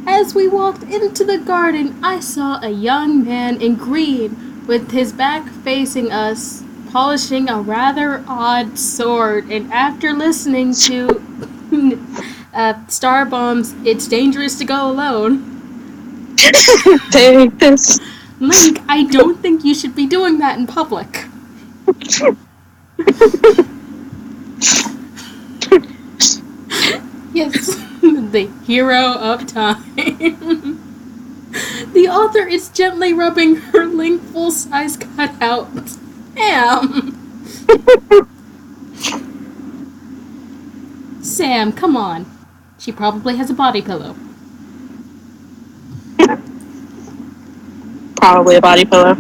As we walked into the garden, I saw a young man in green with his back facing us, polishing a rather odd sword, and after listening to Starbomb's "It's Dangerous to Go Alone," take this. Link, I don't think you should be doing that in public. Yes, the hero of time. The author is gently rubbing her Link full-size cutout. Sam! Sam, come on. She probably has a body pillow. Probably a body pillow.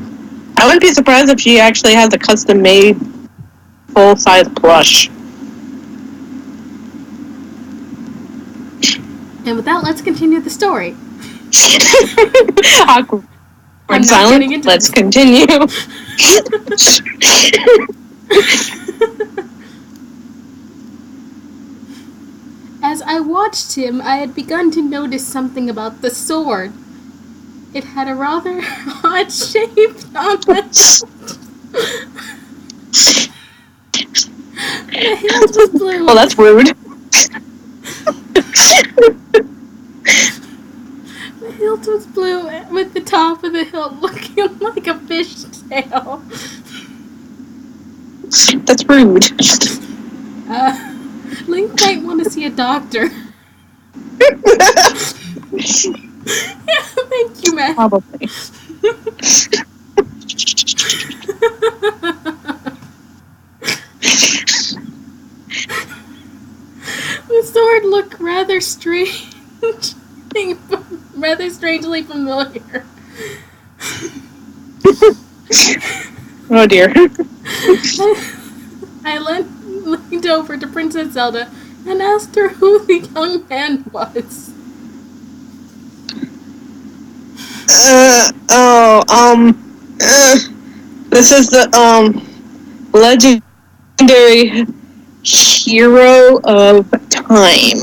I wouldn't be surprised if she actually has a custom-made full-size plush. And with that, let's continue the story. Awkward silent. Let's continue. As I watched him, I had begun to notice something about the sword. It had a rather odd shape on it. The hilt was blue. Well, that's rude. The hilt was blue, with the top of the hilt looking like a fish tail. That's rude. Link might want to see a doctor. Yeah, thank you, Matt. Probably. The sword looked rather strange. Rather strangely familiar. Oh dear. I leaned over to Princess Zelda and asked her who the young man was. This is the, legendary hero of time.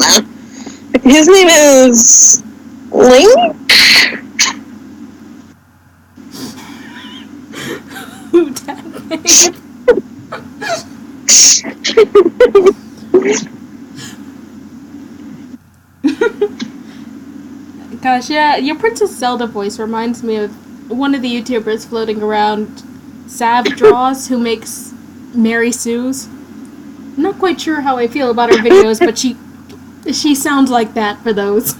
His name is Link? Who that name? Gosh, yeah, your Princess Zelda voice reminds me of one of the YouTubers floating around, Sav Draws, who makes Mary Sue's. I'm not quite sure how I feel about her videos, but she sounds like that for those.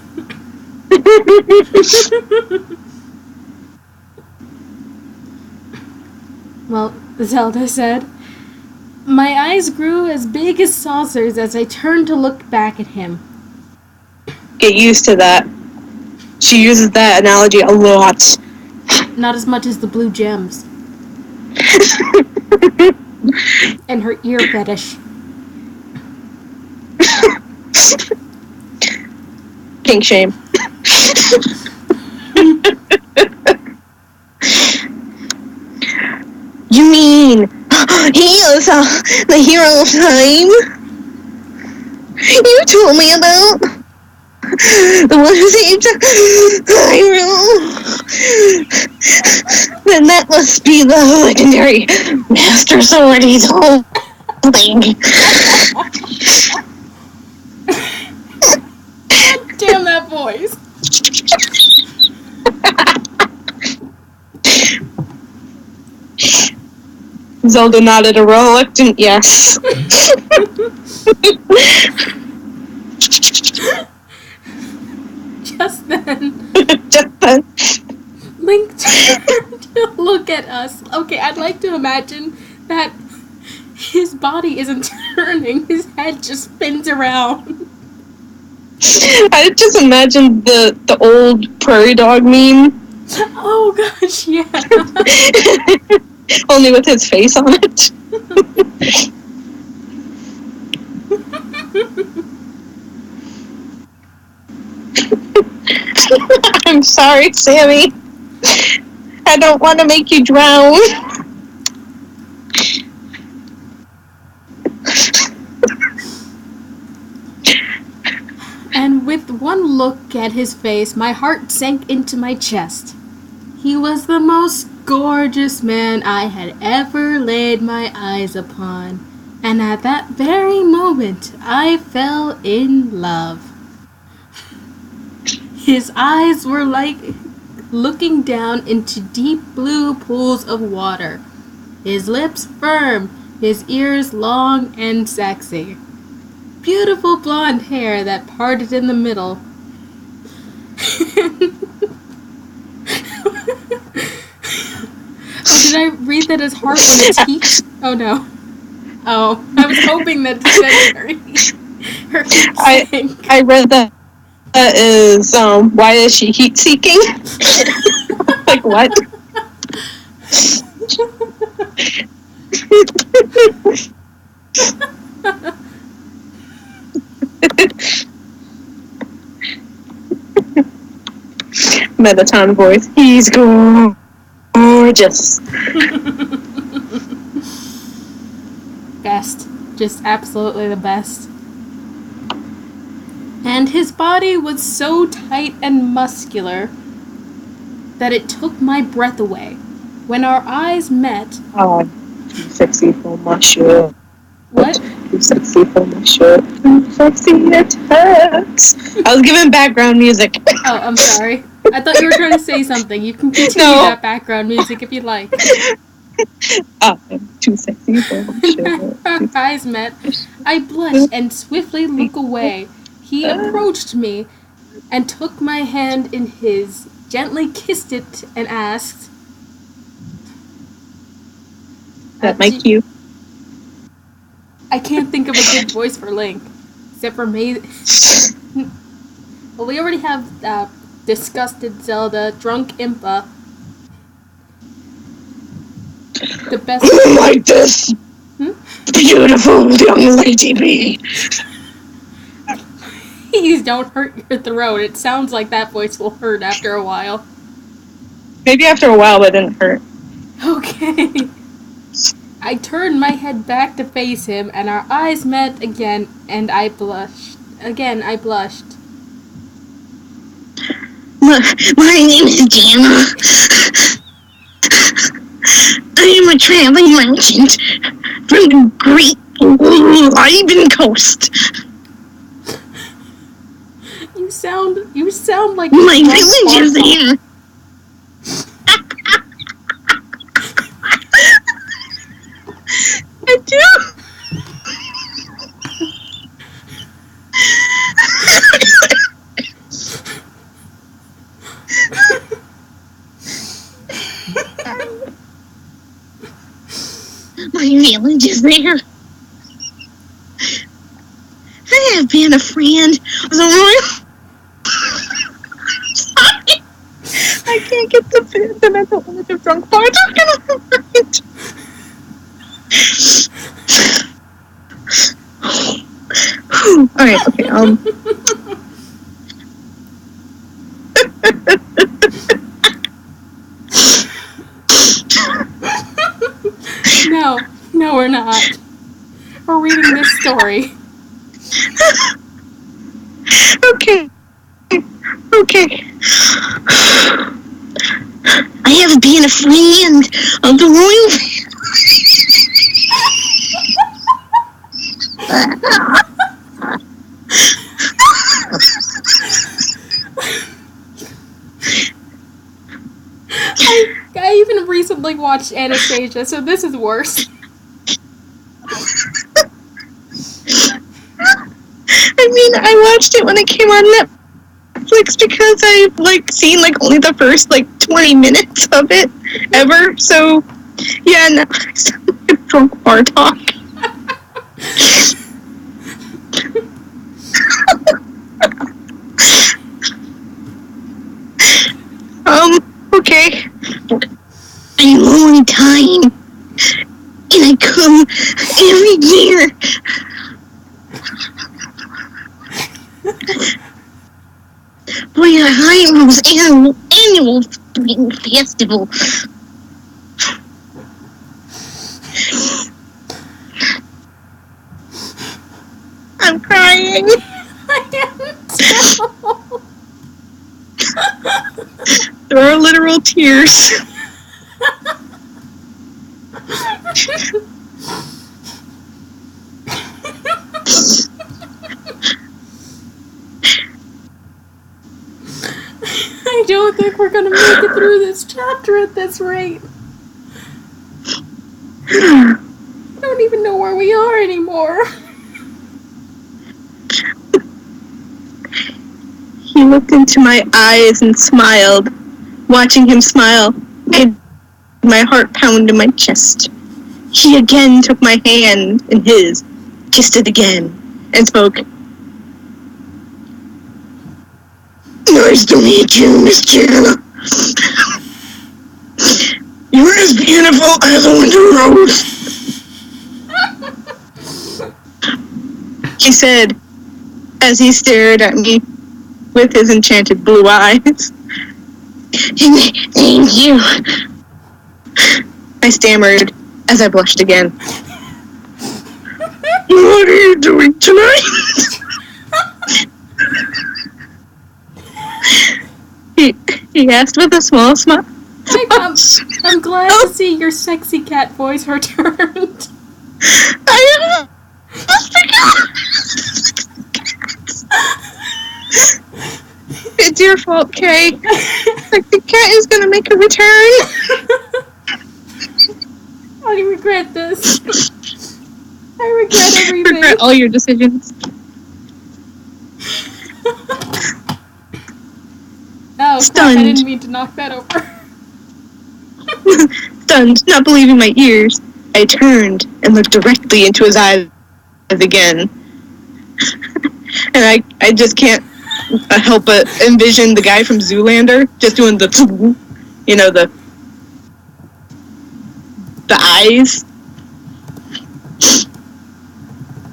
Well, Zelda said, my eyes grew as big as saucers as I turned to look back at him. Get used to that. She uses that analogy a lot. Not as much as the blue gems. And her ear fetish. Kink shame. You mean he is the hero of time? You told me about the one who saved Hyrule. Then that must be the legendary Master Sword he's holding. Damn that voice. Zelda nodded a reluctant yes. Just then, Just then. Link turned to look at us. Okay, I'd like to imagine that his body isn't turning, his head just spins around. I just imagined the old prairie dog meme. Oh gosh, yeah. Only with his face on it. I'm sorry, Sammy. I don't want to make you drown. And with one look at his face, my heart sank into my chest. He was the most gorgeous man I had ever laid my eyes upon, and at that very moment I fell in love. His eyes were like looking down into deep blue pools of water, his lips firm, his ears long and sexy. Beautiful blonde hair that parted in the middle. Oh, did I read that as heart when it's heat? Oh no. Oh, I was hoping that it said her heat sank. I read that is why is she heat seeking? Like what? Mettaton voice. He's gorgeous. Best. Just absolutely the best. And his body was so tight and muscular that it took my breath away. When our eyes met... Oh, too sexy for my shirt. What? Too sexy for my shirt. Too sexy it hurts. I was giving background music. Oh, I'm sorry. I thought you were trying to say something. You can continue that background music if you'd like. I'm too sexy for my shirt. Our eyes met. I blushed and swiftly looked away. He approached me and took my hand in his, gently kissed it, and asked... That my cue. I can't think of a good voice for Link. Except for me. Well, we already have Disgusted Zelda, Drunk Impa. The best... Like this beautiful young lady be. Please don't hurt your throat. It sounds like that voice will hurt after a while. Maybe after a while, but it didn't hurt. Okay. I turned my head back to face him, and our eyes met again, and I blushed. Again, I blushed. My name is Jana. I am a traveling merchant from the great Ivan coast. You sound like my village is here. I do. My village is there. I have been a friend of the royal. Sorry. I can't get the mental image of drunk parts out of my mind. Alright, okay, No, we're not. We're reading this story. Okay. I have been a friend of the royal I even recently watched Anastasia, so this is worse. I mean, I watched it when it came on Netflix because I've, seen, only the first, 20 minutes of it ever, so, yeah, no, I sound like a drunk bar talk. Okay. A long time, and I come every year. For your Hyro's annual spring festival. I'm crying. I am too. There are literal tears. I don't think we're gonna make it through this chapter at this rate. I don't even know where we are anymore. He looked into my eyes and smiled. Watching him smile made my heart pound in my chest. He again took my hand in his, kissed it again, and spoke. Nice to meet you, Miss Jana. You're as beautiful as a winter rose. He said, as he stared at me with his enchanted blue eyes. Thank you. I stammered as I blushed again. What are you doing tonight? He asked with a small smile. I'm glad to see your sexy cat voice returned. I It's your fault, Kay. The cat is gonna make a return. I regret this. I regret everything. Regret all your decisions. Oh, Stunned. crap, I didn't mean to knock that over. Stunned, not believing my ears, I turned and looked directly into his eyes again. And I just can't help but envision the guy from Zoolander just doing the eyes.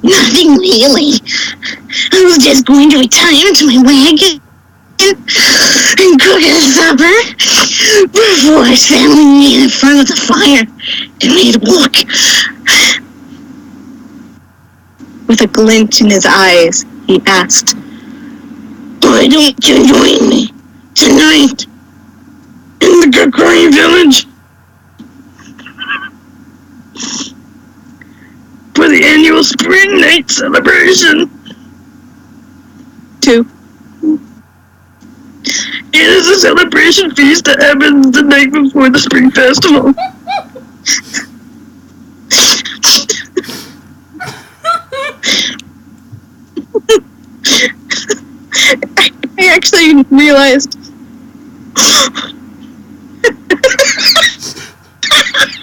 Nothing really. I was just going to retire to my wagon and cook us supper before I sat me in front of the fire and made a walk. With a glint in his eyes, he asked, "Why don't you join me tonight in the Kakari village for the annual spring night celebration?" 2. It is a celebration feast that happens the night before the spring festival. I actually realized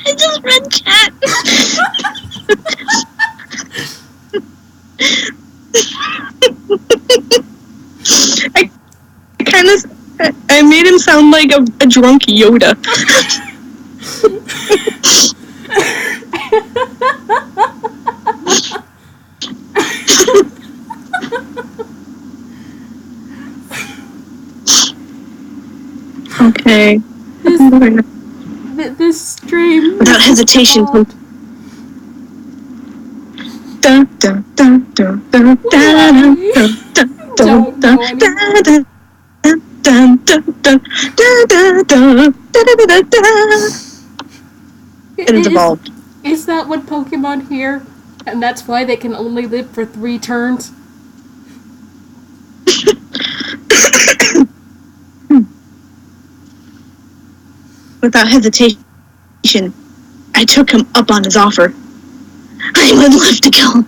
I just read chat. sound like a drunk Yoda. Okay. This stream. Without hesitation. Dun, dun, dun, dun, dun, dun, dun, dun, it is evolved. Is that what Pokemon hear? And that's why they can only live for 3 turns? Without hesitation, I took him up on his offer. I would love to kill him,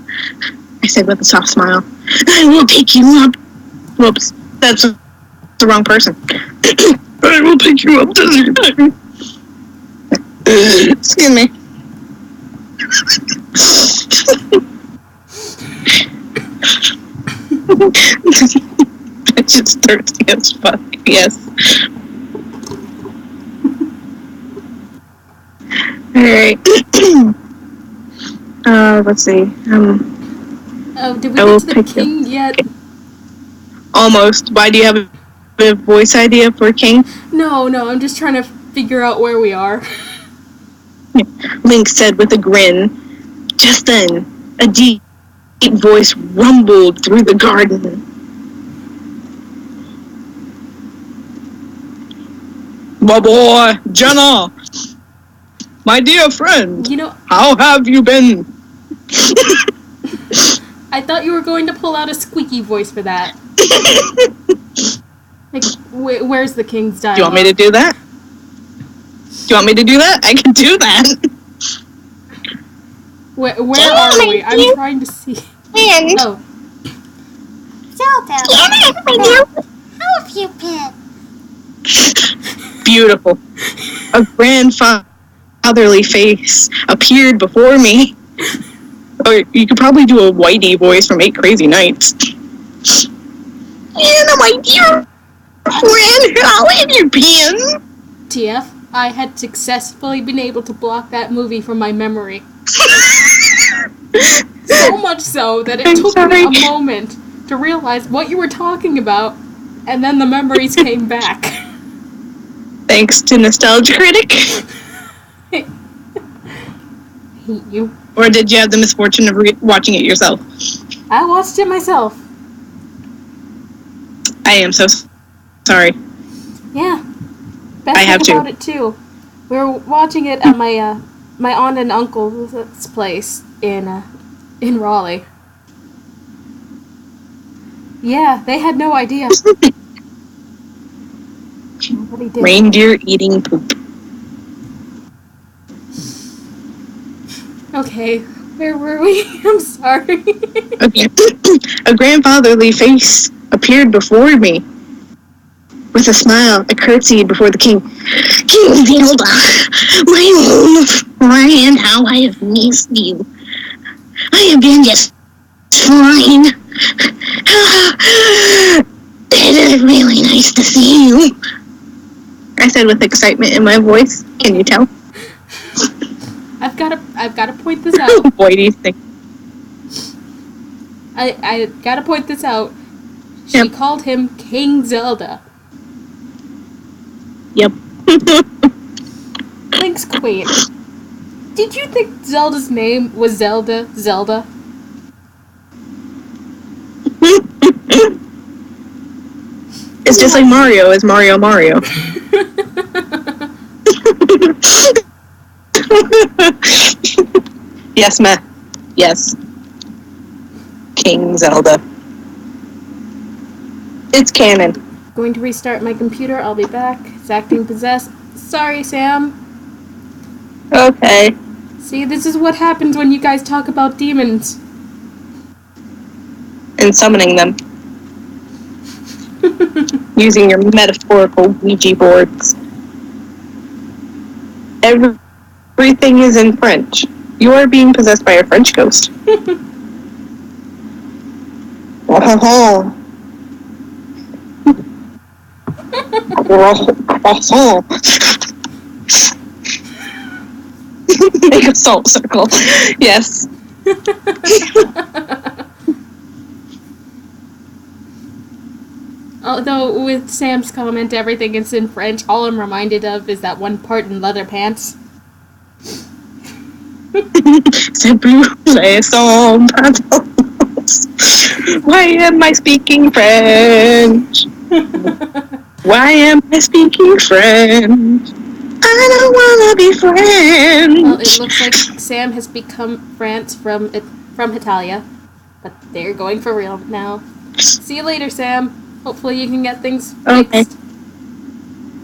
I said with a soft smile. I will pick you up. Whoops, that's the wrong person. I will pick you up. Excuse me. It's just thirsty as fuck, yes. Alright. Let's see. Did we get to the king yet? Almost. Why do you have a voice idea for king? No, I'm just trying to figure out where we are. Link said with a grin. Just then, a deep voice rumbled through the garden. My boy, Jenna! My dear friend, how have you been? I thought you were going to pull out a squeaky voice for that. Like, where's the king's dialogue? Do you want me to do that? I can do that. Where are we? I'm trying to see. Oh. Zelda, how have you been? Beautiful. A grandfatherly face appeared before me. Or you could probably do a Whitey voice from 8 Crazy Nights. Anna, my dear friend, how have you been? TF, I had successfully been able to block that movie from my memory. So much so that it took me a moment to realize what you were talking about, and then the memories came back. Thanks to Nostalgia Critic. Hate you. Or did you have the misfortune of watching it yourself? I watched it myself. I am so sorry. Yeah. Best I have thing about to. it too. We were watching it at my my aunt and uncle's place in Raleigh. Yeah, they had no idea. Nobody did. Reindeer eating poop. Okay, where were we? I'm sorry. Okay. A grandfatherly face appeared before me. With a smile, I curtsied before the king. King Zelda, my own friend, how I have missed you. I have been just fine. It is really nice to see you, I said with excitement in my voice. Can you tell? I've gotta point this out. Whitey thing. I gotta point this out. She Yep. called him King Zelda. Yep. Link's queen. Did you think Zelda's name was Zelda? It's just like Mario is Mario. Yes, ma. Yes. King Zelda. It's canon. Going to restart my computer. I'll be back. It's acting possessed. Sorry, Sam. Okay. See, this is what happens when you guys talk about demons. And summoning them. Using your metaphorical Ouija boards. Everything is in French. You are being possessed by a French ghost. Oh. Oh. Make a salt circle. Yes. Although with Sam's comment, everything is in French, all I'm reminded of is that one part in leather pants. C'est brûlé son pantalons. Why am I speaking French? Why am I speaking French? I don't wanna be French. Well, it looks like Sam has become France from Italia, but they're going for real now. See you later, Sam. Hopefully you can get things Okay. fixed.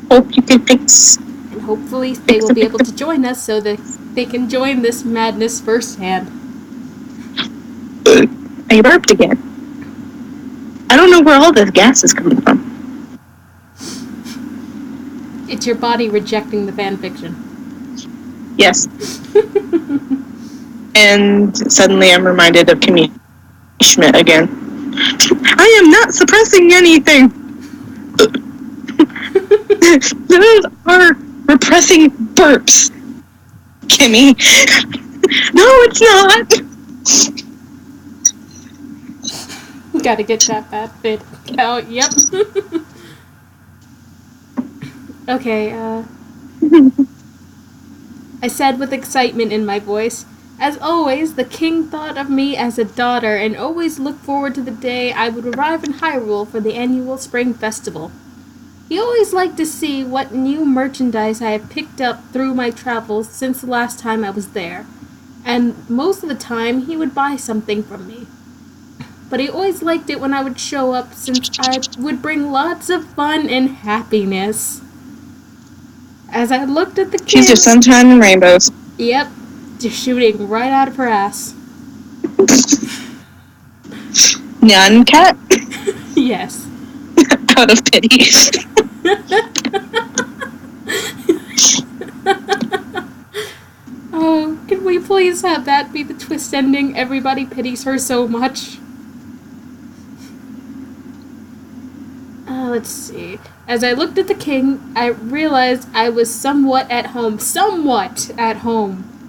Hope you can fix. And hopefully they will be able to join us so that they can join this madness firsthand. I burped again. I don't know where all this gas is coming from. It's your body rejecting the fanfiction. Yes. And suddenly I'm reminded of Kimmy Schmidt again. I am not suppressing anything. Those are repressing burps, Kimmy. No, it's not. Gotta get that bad bit out. Yep. Okay, I said with excitement in my voice, as always, the king thought of me as a daughter and always looked forward to the day I would arrive in Hyrule for the annual spring festival. He always liked to see what new merchandise I have picked up through my travels since the last time I was there, and most of the time he would buy something from me. But he always liked it when I would show up since I would bring lots of fun and happiness. As I looked at the king... She's your sunshine and rainbows. Yep, just shooting right out of her ass. Nyan cat? Yes. Out of pity. Oh, can we please have that be the twist ending? Everybody pities her so much. Let's see. As I looked at the king, I realized I was somewhat at home.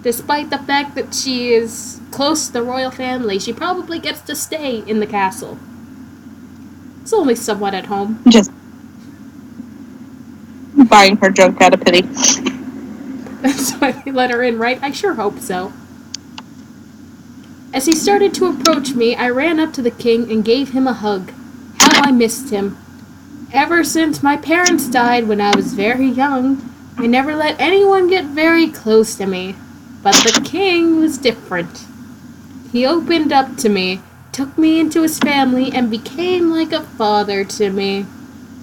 Despite the fact that she is close to the royal family, she probably gets to stay in the castle. It's only somewhat at home. Just buying her junk out of pity. That's why they let her in, right? I sure hope so. As he started to approach me, I ran up to the king and gave him a hug. How I missed him. Ever since my parents died when I was very young, I never let anyone get very close to me. But the king was different. He opened up to me, took me into his family, and became like a father to me.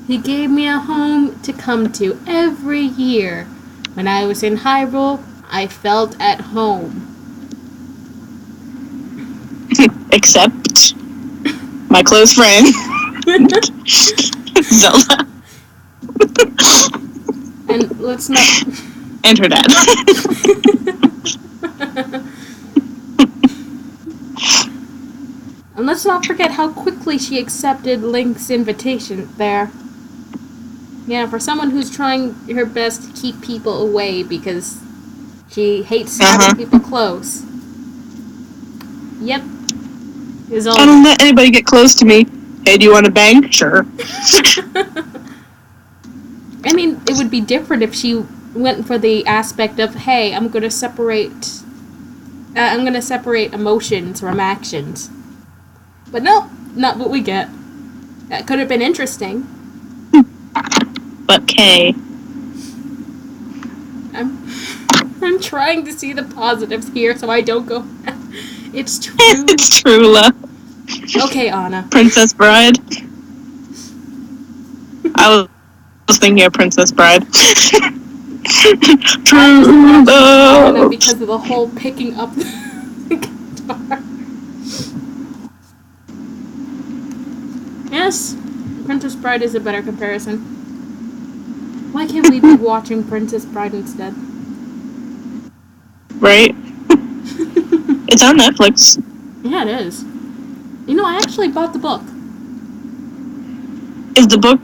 He gave me a home to come to every year. When I was in Hyrule, I felt at home. Except my close friend, Zelda. And let's not... And her dad. And let's not forget how quickly she accepted Link's invitation there. Yeah, for someone who's trying her best to keep people away because she hates having people close. Yep. I don't let anybody get close to me. Hey, do you want to bang? Sure. I mean, it would be different if she went for the aspect of, hey, I'm going to separate emotions from actions. But no, not what we get. That could have been interesting. But Kay. I'm trying to see the positives here so I don't go... It's true. It's true love. Okay, Anna. Princess Bride. I was thinking of Princess Bride. True love. Anna because of the whole picking up the guitar. Yes, Princess Bride is a better comparison. Why can't we be watching Princess Bride instead? Right? It's on Netflix. Yeah, it is. You know, I actually bought the book. Is the book...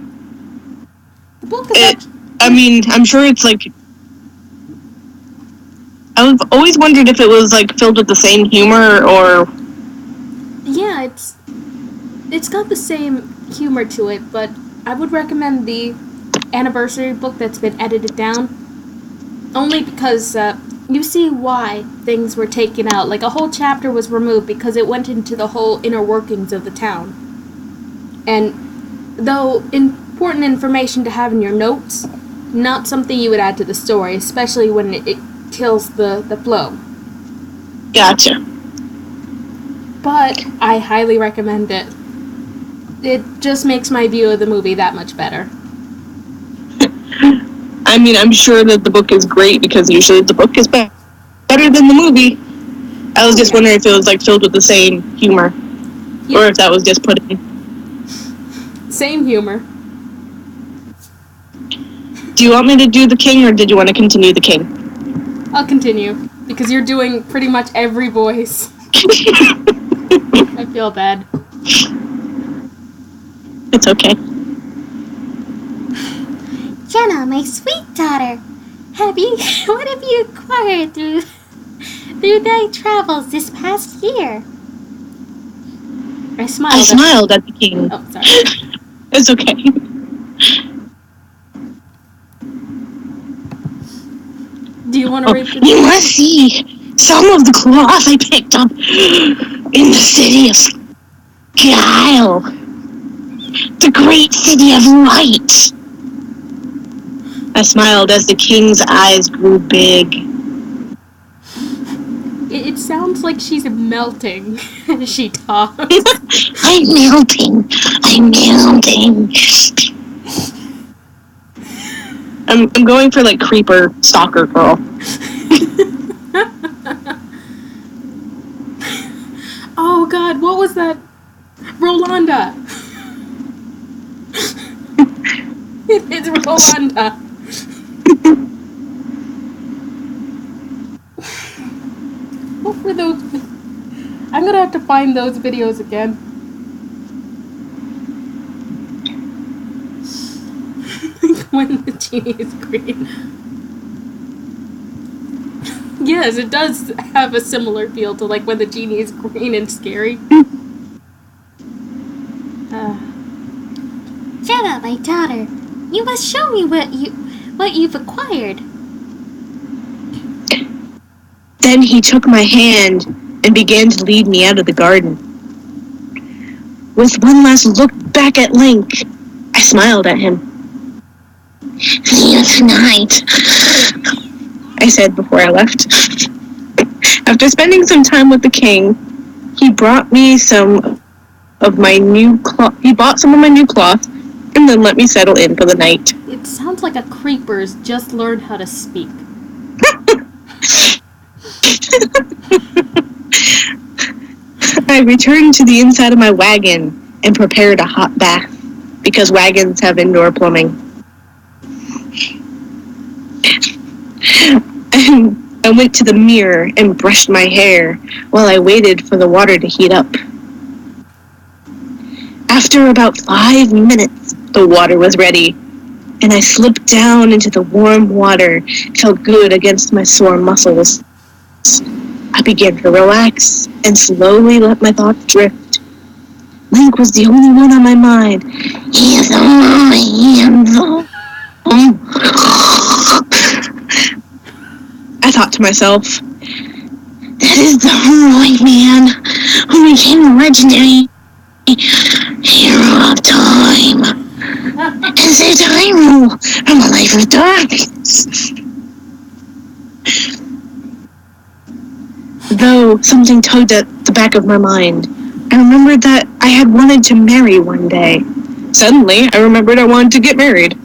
The book is I mean, I'm sure it's like... I've always wondered if it was like filled with the same humor or... Yeah, it's got the same humor to it, but I would recommend the anniversary book that's been edited down. Only because you see why things were taken out. Like, a whole chapter was removed because it went into the whole inner workings of the town. And though important information to have in your notes, not something you would add to the story, especially when it kills the flow. Gotcha. But I highly recommend it. It just makes my view of the movie that much better. I mean, I'm sure that the book is great because usually the book is better than the movie. I was just wondering if it was like filled with the same humor, or if that was just put in. Same humor. Do you want me to do the king, or did you want to continue the king? I'll continue, because you're doing pretty much every voice. I feel bad. It's okay. Jenna, my sweet daughter, what have you acquired through thy travels this past year? I I smiled. smiled at the king. Oh, sorry. It's okay. Do you want to read the... You must see some of the cloth I picked up in the city of Guile, the great city of light. I smiled as the king's eyes grew big. It sounds like she's melting as she talks. I'm melting. I'm going for like creeper stalker girl. Oh god, what was that? Rolanda. It's Rolanda. What were those? I'm gonna have to find those videos again. When the genie is green. Yes, it does have a similar feel to like when the genie is green and scary. Jenna, my daughter, you must show me what you've acquired. Then he took my hand and began to lead me out of the garden. With one last look back at Link, I smiled at him. See you tonight, I said before I left. After spending some time with the king, he brought me some of my new cloth. He bought some of my new cloth and then let me settle in for the night. It sounds like a creeper's just learned how to speak. I returned to the inside of my wagon and prepared a hot bath because wagons have indoor plumbing. I went to the mirror and brushed my hair while I waited for the water to heat up. After about 5 minutes, the water was ready, and I slipped down into the warm water. It felt good against my sore muscles. I began to relax and slowly let my thoughts drift. Link was the only one on my mind. He is my handle. I thought to myself, that is the heroic man who became the legendary hero of time and saved Hyrule from a life of darkness. Though something tugged at the back of my mind, I remembered that I had wanted to marry one day. Suddenly, I remembered I wanted to get married.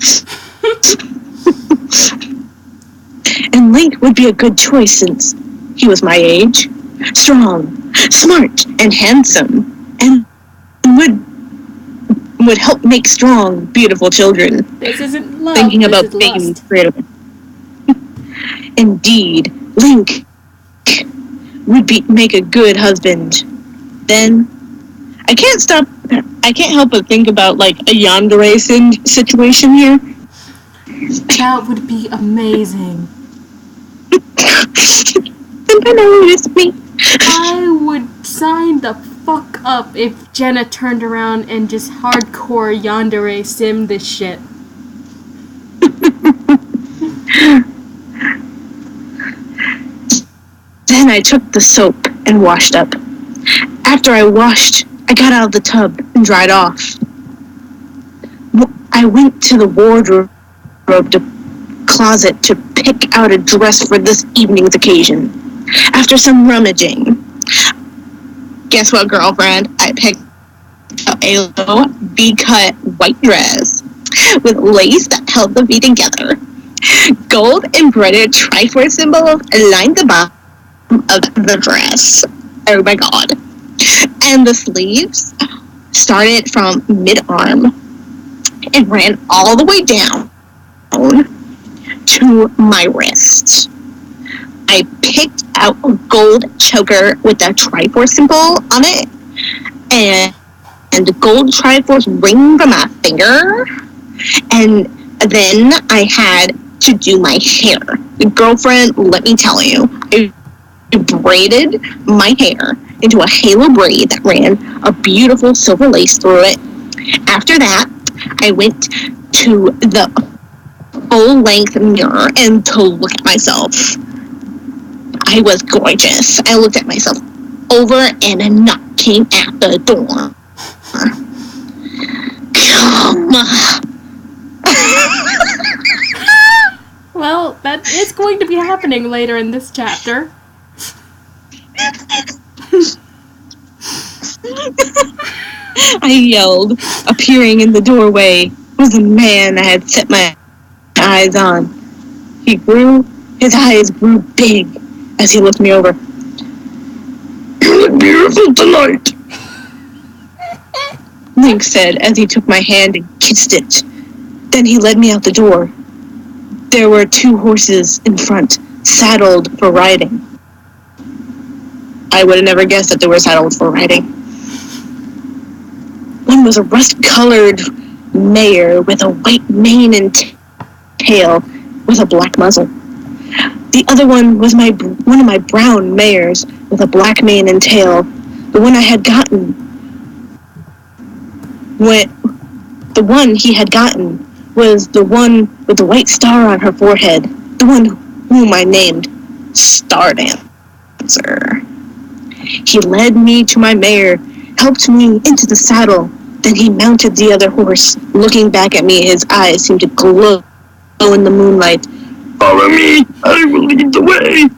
And Link would be a good choice since he was my age, strong, smart, and handsome, and would help make strong, beautiful children. This isn't love. Thinking this about is being lust. creative. Indeed, Link would make a good husband. Then, I can't help but think about like a yandere situation here. That would be amazing. Somebody noticed me. I would sign the fuck up if Jenna turned around and just hardcore yandere sim this shit. Then I took the soap and washed up. After I washed, I got out of the tub and dried off. I went to the wardrobe closet to pick out a dress for this evening's occasion. After some rummaging, guess what, girlfriend? I picked out a low V-cut white dress with lace that held the V together. Gold embroidered Triforce symbols lined the bottom of the dress. Oh my god. And the sleeves started from mid-arm and ran all the way down to my wrist. I picked out a gold choker with a Triforce symbol on it and a gold Triforce ring from my finger. And then I had to do my hair. Girlfriend, let me tell you, I braided my hair into a halo braid that ran a beautiful silver lace through it. After that, I went to the full-length mirror and to look at myself. I was gorgeous. I looked at myself over and a knock came at the door. Come. Well, that is going to be happening later in this chapter. I yelled. Appearing in the doorway was a man I had set my eyes on. His eyes grew big as he looked me over. You look beautiful tonight, Link said as he took my hand and kissed it. Then he led me out the door. There were 2 horses in front, saddled for riding. I would have never guessed that they were saddled for riding. One was a rust-colored mare with a white mane and tail with a black muzzle. The other one was one of my brown mares with a black mane and tail. The one I had gotten. The one he had gotten was the one with the white star on her forehead. The one whom I named Star Dancer. He led me to my mare, helped me into the saddle. Then he mounted the other horse. Looking back at me, his eyes seemed to glow in the moonlight. Follow me, I will lead the way.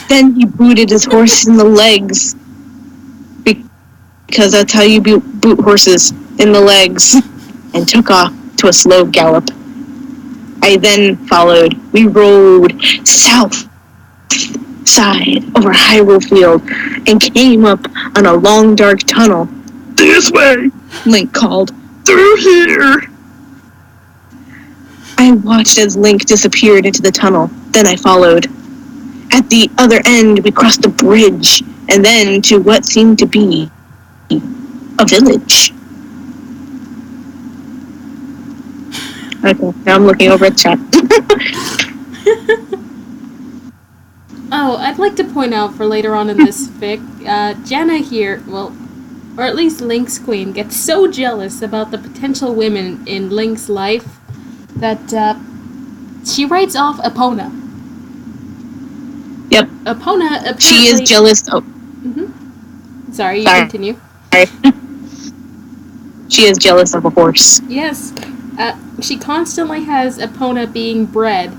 Then he booted his horse in the legs. Because that's how you boot horses, in the legs. And took off to a slow gallop. I then followed. We rode south side over Hyrule Field and came up on a long dark tunnel. This way, Link called. Through here. I watched as Link disappeared into the tunnel. Then I followed. At the other end, we crossed a bridge and then to what seemed to be a village. Okay, now I'm looking over at chat. Oh, I'd like to point out for later on in this fic, Jenna here, well, or at least Link's queen, gets so jealous about the potential women in Link's life that she writes off Epona. Yep. Epona apparently... She is jealous. Oh. Mm-hmm. Sorry, continue. Sorry. She is jealous of a horse. Yes. She constantly has Epona being bred,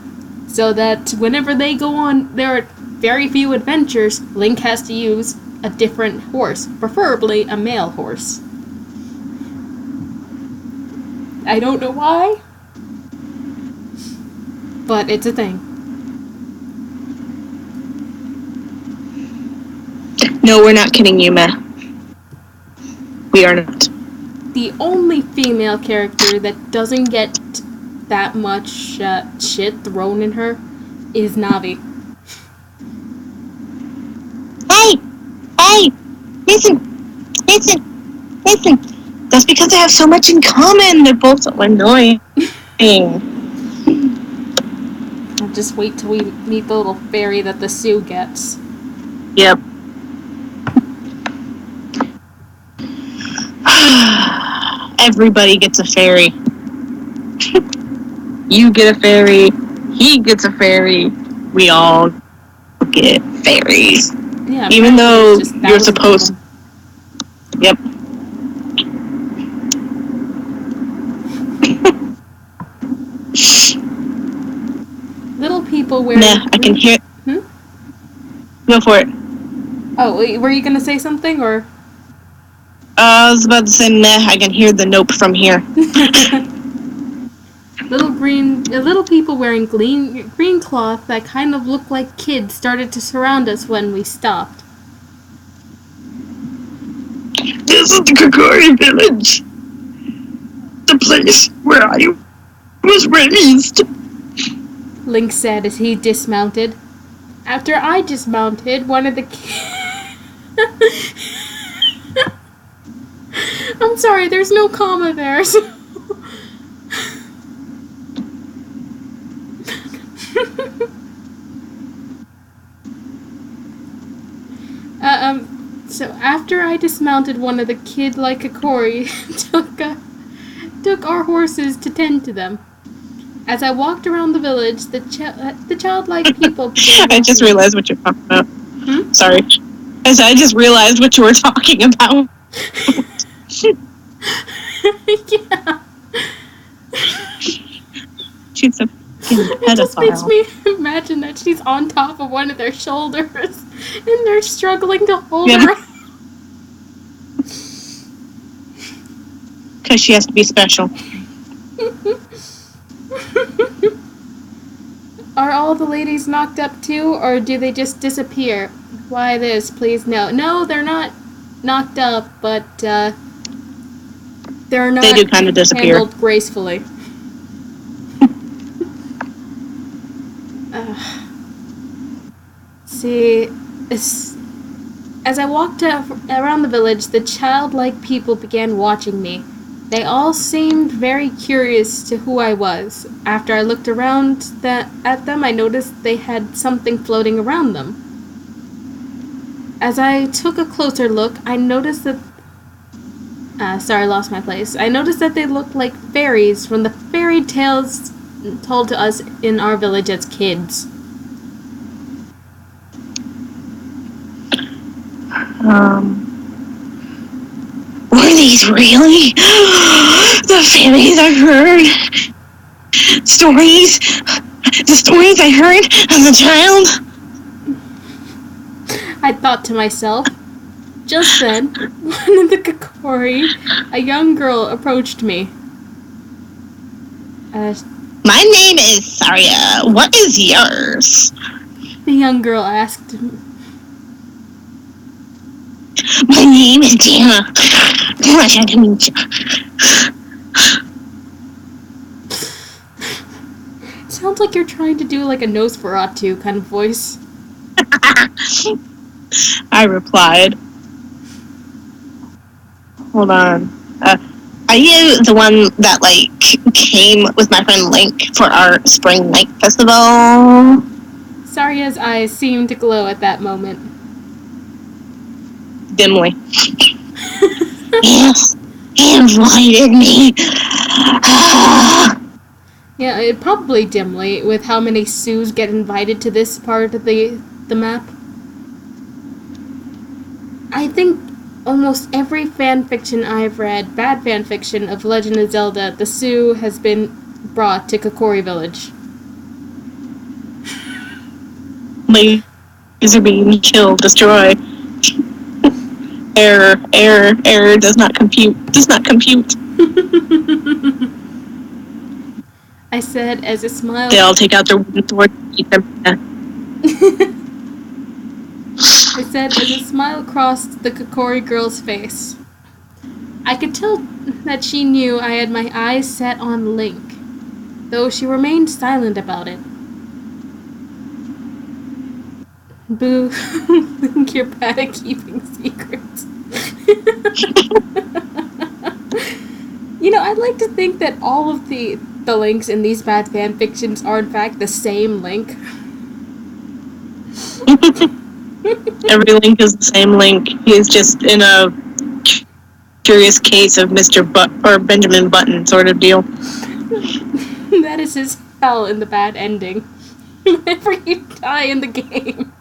so that whenever they go on their very few adventures, Link has to use a different horse, preferably a male horse. I don't know why, but it's a thing. No, we're not kidding you, Meh. We are not. The only female character that doesn't get that much shit thrown in her is Navi. Hey! Listen! That's because they have so much in common. They're both so annoying. I'll just wait till we meet the little fairy that the Sioux gets. Yep. Everybody gets a fairy. You get a fairy. He gets a fairy. We all get fairies. Yeah, even though there's just you're thousands of supposed. them. Yep. Little people wearing... Nah, I can hear. Go for it. Oh, were you gonna say something, or? I was about to say, nah, I can hear the nope from here. Little people wearing green cloth that kind of looked like kids started to surround us when we stopped. This is the Kakori village. The place where I was raised. Link said as he dismounted. After I dismounted, one of the I'm sorry, there's no comma there. So... So after I dismounted, one of the kid-like Kakori took our horses to tend to them. As I walked around the village, the childlike people began I just realized what you're talking about. Sorry. As I just realized what you were talking about. Yeah. She's a pedophile. It just makes me imagine that she's on top of one of their shoulders and they're struggling to hold her. Because she has to be special. Are all the ladies knocked up too, or do they just disappear? Why this, please? No. No, they're not knocked up, but they're not They do kind of disappear. handled gracefully. See, as I walked around the village, the childlike people began watching me. They all seemed very curious to who I was. After I looked around at them, I noticed they had something floating around them. As I took a closer look, I noticed that... sorry, I lost my place. I noticed that they looked like fairies from the fairy tales told to us in our village as kids. Were these really the fairies I heard? Stories? The stories I heard as a child? I thought to myself. Just then, one of the Kakori, a young girl, approached me. My name is Saria. What is yours? The young girl asked. My name is Diana. Pleasure to meet you. Sounds like you're trying to do like a Nosferatu kind of voice. I replied. Hold on. Are you the one that, like, came with my friend Link for our Spring Night Festival? Saria's eyes seemed to glow at that moment. Dimly. Yes, he invited me. Yeah, probably dimly, with how many Sioux get invited to this part of the map. I think almost every fanfiction I've read, bad fanfiction of Legend of Zelda, the Sioux has been brought to Kakori Village. Ladies are being killed, destroyed. Error does not compute. I said as a smile. They all take out their wooden sword and eat them. I said as a smile crossed the Kakori girl's face. I could tell that she knew I had my eyes set on Link, though she remained silent about it. Boo, Link, you're bad at keeping secrets. You know, I'd like to think that all of the the links in these bad fanfictions are in fact the same link. Every link is the same link. He's just in a curious case of Mr. or Benjamin Button sort of deal. That is his hell in the bad ending. Whenever you die in the game,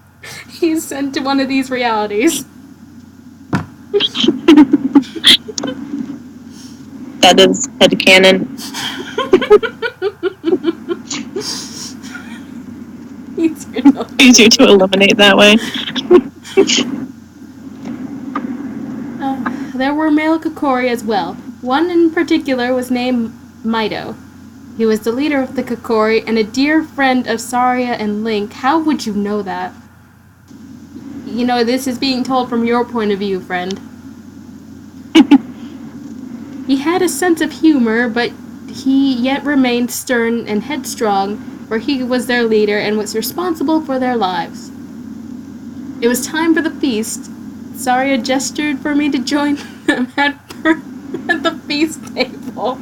he's sent to one of these realities. That is headcanon. Easier to eliminate that way. There were male Kokori as well. One in particular was named Mido. He was the leader of the Kokori and a dear friend of Saria and Link. How would you know that? You know, this is being told from your point of view, friend. He had a sense of humor, but he yet remained stern and headstrong, for he was their leader and was responsible for their lives. It was time for the feast. Saria gestured for me to join them at the feast table.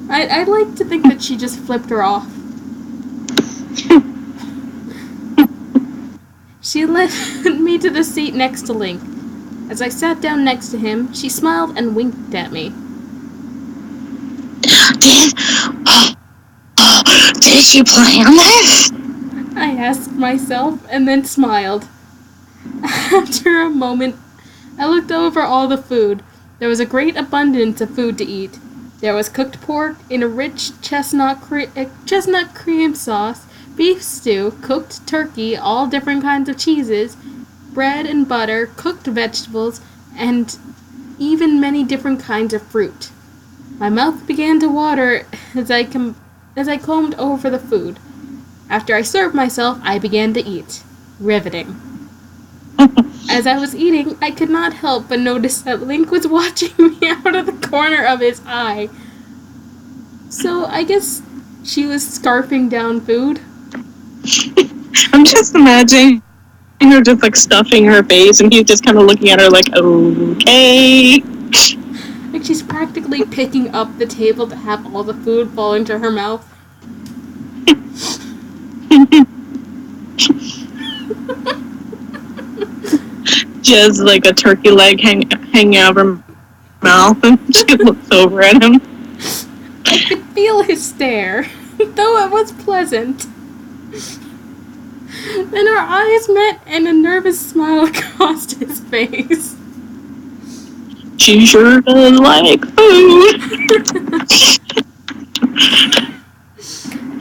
I'd like to think that she just flipped her off. She led me to the seat next to Link. As I sat down next to him, she smiled and winked at me. Did she plan this? I asked myself and then smiled. After a moment, I looked over all the food. There was a great abundance of food to eat. There was cooked pork in a rich chestnut cream sauce, beef stew, cooked turkey, all different kinds of cheeses, bread and butter, cooked vegetables, and even many different kinds of fruit. My mouth began to water as I combed over the food. After I served myself, I began to eat. Riveting. As I was eating, I could not help but notice that Link was watching me out of the corner of his eye. So I guess she was scarfing down food. I'm just imagining her just like stuffing her face and he's just kind of looking at her like, okay. Like she's practically picking up the table to have all the food fall into her mouth. Just like a turkey leg hanging out of her mouth, and she looks over at him. I could feel his stare, though it was pleasant. Then our eyes met and a nervous smile crossed his face. She sure does like food.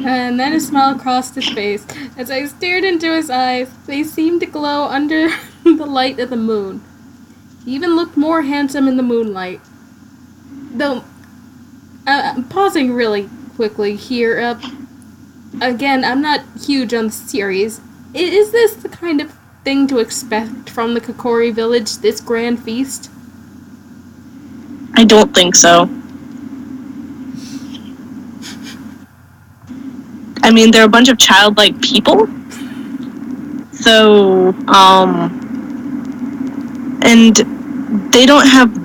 And then a smile crossed his face. As I stared into his eyes, they seemed to glow under the light of the moon. He even looked more handsome in the moonlight. Though, pausing really quickly here, again, I'm not huge on the series. Is this the kind of thing to expect from the Kokori village, this grand feast? I don't think so. I mean, they're a bunch of childlike people. So, and they don't have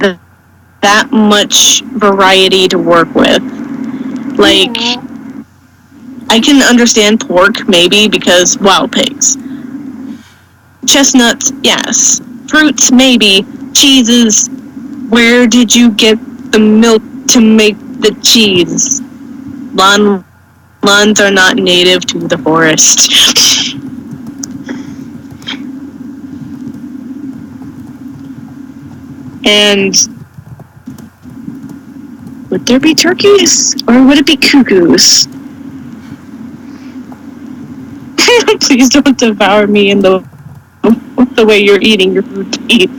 that much variety to work with. Like, yeah. I can understand pork, maybe, because wild pigs. Chestnuts, yes. Fruits, maybe. Cheeses, where did you get the milk to make the cheese? Lawns are not native to the forest. And would there be turkeys? Or would it be cuckoos? Please don't devour me in the way you're eating your food to eat.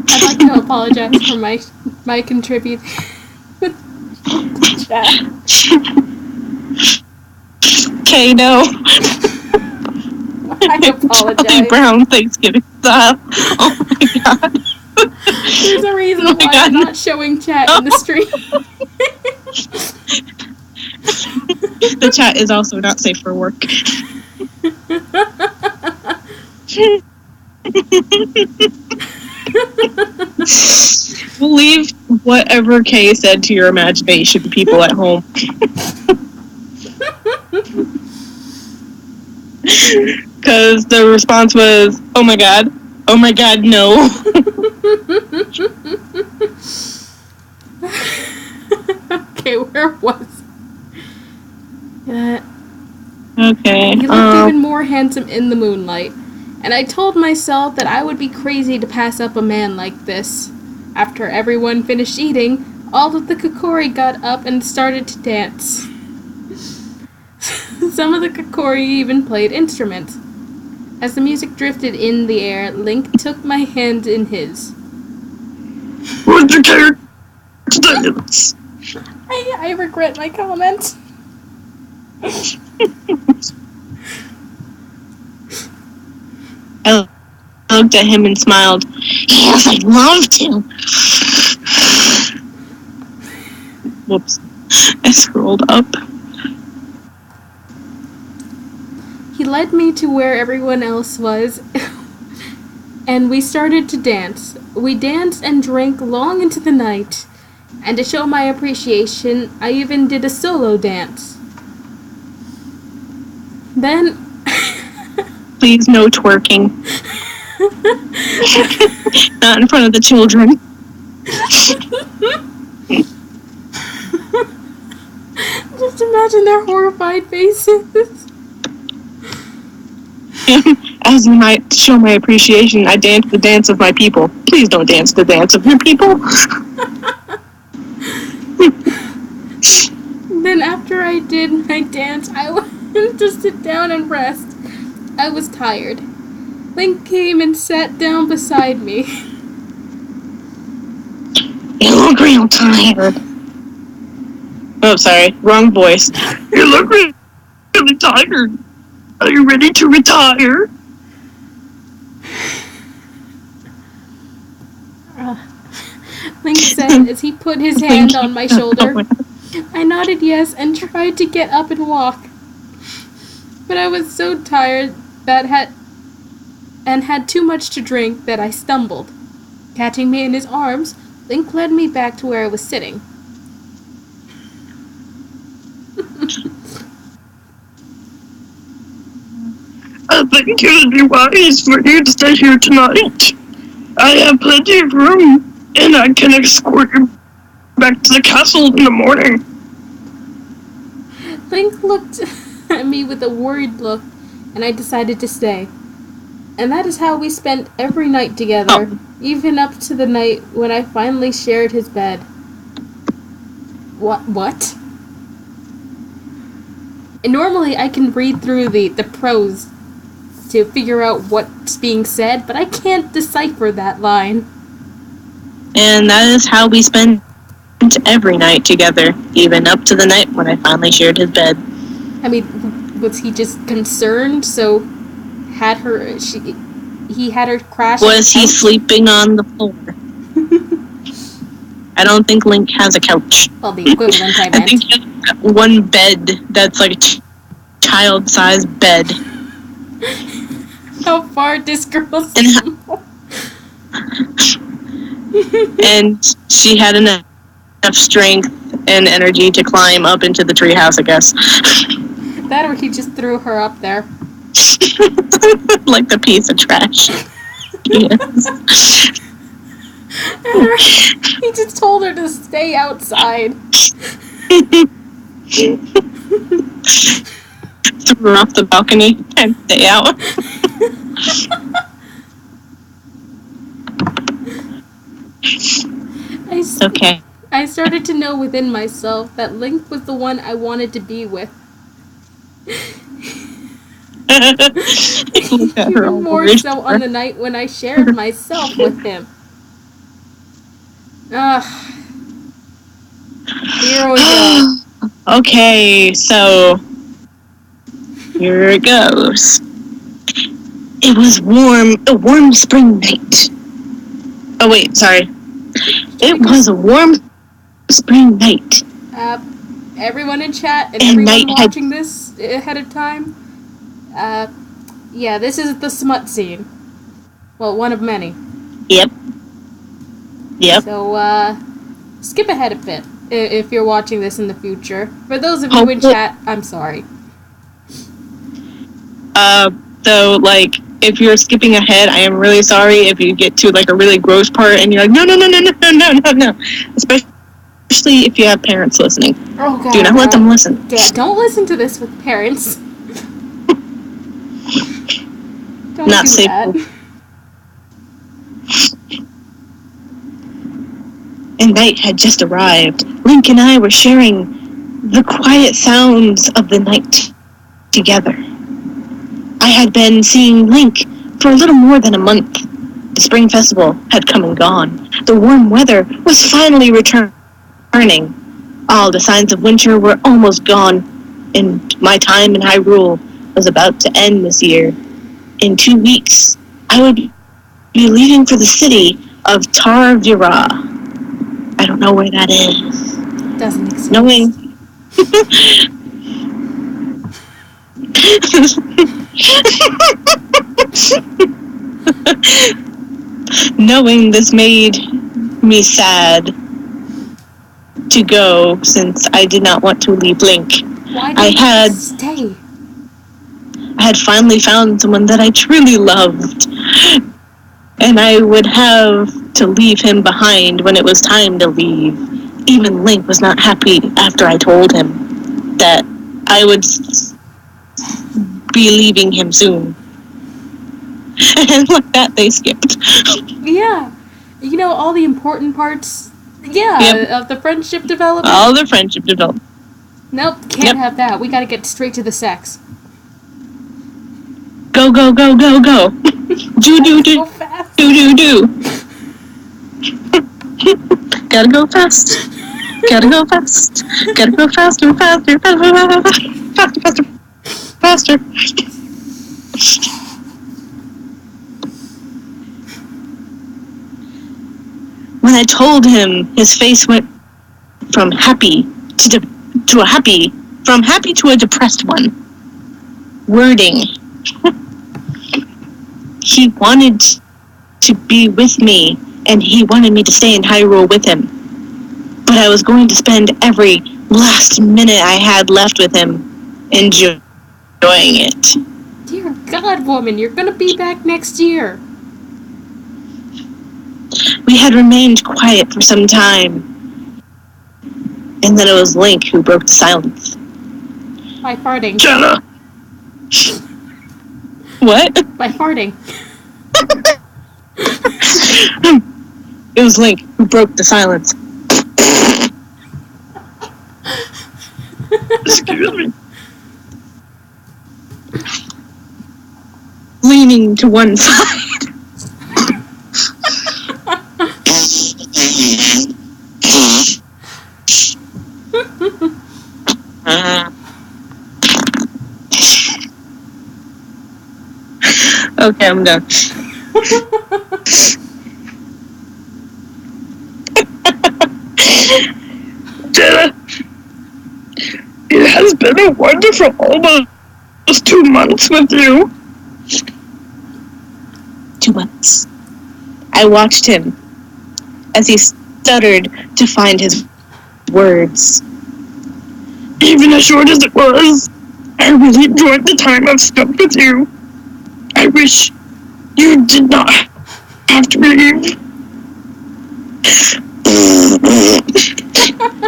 I'd like to apologize for my contribution to chat. Okay, no. I apologize. Charlie Brown Thanksgiving style. Oh my god. There's a reason why I'm not showing chat in the stream. The chat is also not safe for work. Leave whatever Kay said to your imagination, people at home. Because the response was, oh my god, no. Okay, where was Okay. he looked even more handsome in the moonlight, and I told myself that I would be crazy to pass up a man like this. After everyone finished eating, all of the Kokori got up and started to dance. Some of the Kokori even played instruments. As the music drifted in the air, Link took my hand in his. Would you care to dance? I regret my comment. I looked at him and smiled. Yes, I'd love to. Whoops. I scrolled up. He led me to where everyone else was, and we started to dance. We danced and drank long into the night, and to show my appreciation, I even did a solo dance. Then... Please, no twerking. Not in front of the children. Just imagine their horrified faces. As to show my appreciation, I danced the dance of my people. Please don't dance the dance of your people. Then after I did my dance, I went to sit down and rest. I was tired. Link came and sat down beside me. You look real tired. Oh, sorry. Wrong voice. You look really tired. Are you ready to retire? Link said as he put his hand on my shoulder. I nodded yes and tried to get up and walk. But I was so tired and had too much to drink that I stumbled. Catching me in his arms, Link led me back to where I was sitting. I think it would be wise for you to stay here tonight. I have plenty of room, and I can escort you back to the castle in the morning. Link looked at me with a worried look, and I decided to stay. And that is how we spent every night together, even up to the night when I finally shared his bed. What? And normally I can read through the prose to figure out what's being said, but I can't decipher that line. And that is how we spent every night together, even up to the night when I finally shared his bed. I mean, was he just concerned? So he had her crash. Was he sleeping on the floor? I don't think Link has a couch. Well, the equivalent, I meant. I think he has one bed that's like a child-sized bed. How far this girl And she had enough strength and energy to climb up into the treehouse, I guess. That or he just threw her up there. Like the piece of trash. Yes. He just told her to stay outside. Threw her off the balcony and stay out. Okay. I started to know within myself that Link was the one I wanted to be with. Even more so on the night when I shared myself with him. Here we go. Okay, so here it goes. It was a warm spring night. Oh wait, sorry. It was a warm spring night. Everyone in chat and everyone watching this ahead of time, Yeah, this is the smut scene. Well, one of many. Yep. Yep. So, skip ahead a bit if you're watching this in the future. For those of you in Hopefully- chat, I'm sorry. So, like, if you're skipping ahead, I am really sorry if you get to, like, a really gross part and you're like, no. Especially if you have parents listening. Oh, God. Do not let them listen. Yeah, don't listen to this with parents. Don't Not do safe. that. And night had just arrived. Link and I were sharing the quiet sounds of the night together. I had been seeing Link for a little more than a month. The spring festival had come and gone. The warm weather was finally returning. All the signs of winter were almost gone, and my time in Hyrule was about to end this year. In 2 weeks, I would be leaving for the city of Tarvira. I don't know where that is. Doesn't exist. Knowing this made me sad to go, since I did not want to leave Link. Why I did had- you stay? I had finally found someone that I truly loved, and I would have to leave him behind when it was time to leave. Even Link was not happy after I told him that I would be leaving him soon. And like that, they skipped. Yeah. You know, all the important parts, of the friendship development. All the friendship developed. Nope, can't have that. We gotta get straight to the sex. Go. Do. Go fast. Do. Gotta go fast. Gotta go fast. Gotta go faster. When I told him, his face went from happy to a happy, from happy to a depressed one. Wording. He wanted to be with me, and he wanted me to stay in Hyrule with him. But I was going to spend every last minute I had left with him enjoying it. Dear God, woman, you're gonna be back next year. We had remained quiet for some time, and then it was Link who broke the silence. By farting. Jenna! What? By farting. It was Link who broke the silence. Excuse me. Leaning to one side. Okay, I'm done. Jenna, it has been a wonderful almost 2 months with you. 2 months. I watched him as he stuttered to find his words. Even as short as it was, I really enjoyed the time I've spent with you. I wish you did not have to leave.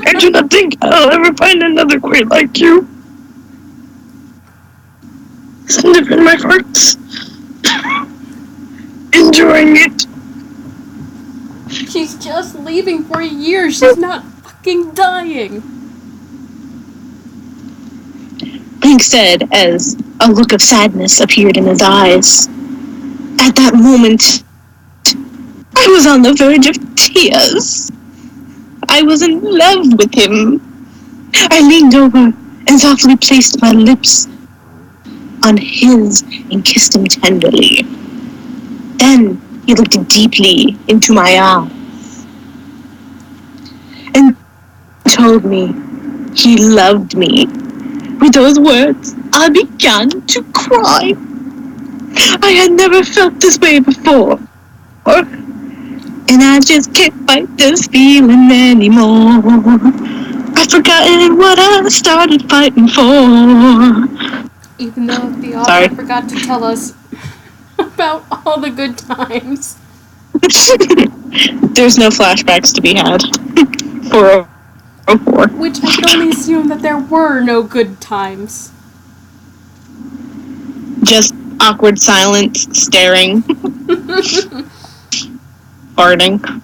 I do not think I'll ever find another quite like you. Live in my heart. Enjoying it. She's just leaving for a year. She's not fucking dying. Link said as a look of sadness appeared in his eyes. At that moment, I was on the verge of tears. I was in love with him. I leaned over and softly placed my lips on his and kissed him tenderly. Then he looked deeply into my eyes and told me he loved me. With those words, I began to cry. I had never felt this way before. And I just can't fight this feeling anymore. I've forgotten what I started fighting for. Even though the author Sorry. forgot to tell us about all the good times. There's no flashbacks to be had. 404. Which I could only assume that there were no good times. Just awkward silence, staring, farting.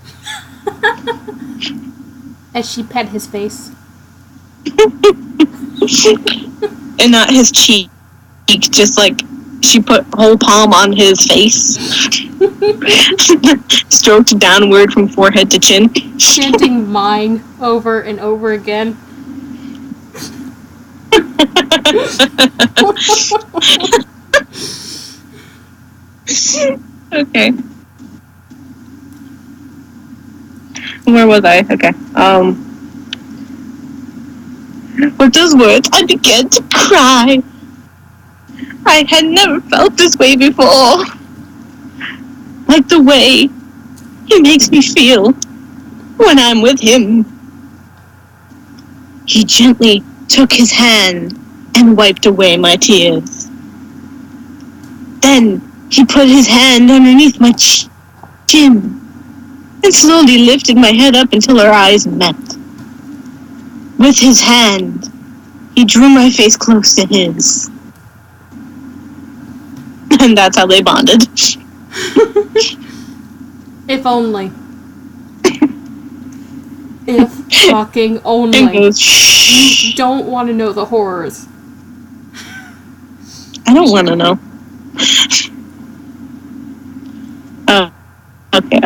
As she pet his face. And not his cheek, just like she put whole palm on his face. Stroked downward from forehead to chin. Chanting mine over and over again. Okay. Where was I? Okay. With those words, I began to cry. I had never felt this way before. Like the way he makes me feel when I'm with him. He gently took his hand and wiped away my tears. Then he put his hand underneath my chin and slowly lifted my head up until our eyes met. With his hand, he drew my face close to his. And that's how they bonded. If only. If fucking And only. goes, shh. You don't want to know the horrors. I don't want to know. Okay,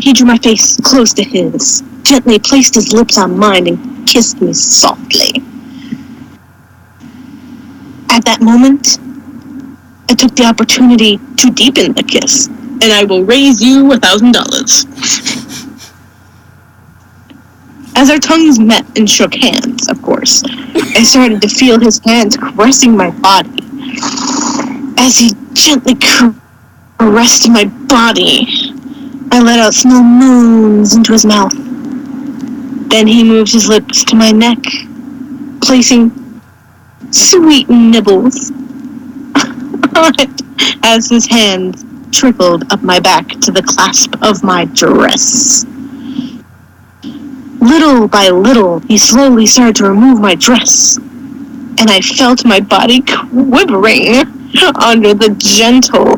he drew my face close to his, gently placed his lips on mine and kissed me softly. At that moment, I took the opportunity to deepen the kiss, and I will raise you $1,000. As our tongues met and shook hands, of course, I started to feel his hands caressing my body. As he gently caressed my body, I let out small moans into his mouth. Then he moved his lips to my neck, placing sweet nibbles on it as his hand trickled up my back to the clasp of my dress. Little by little, he slowly started to remove my dress, and I felt my body quivering under the gentle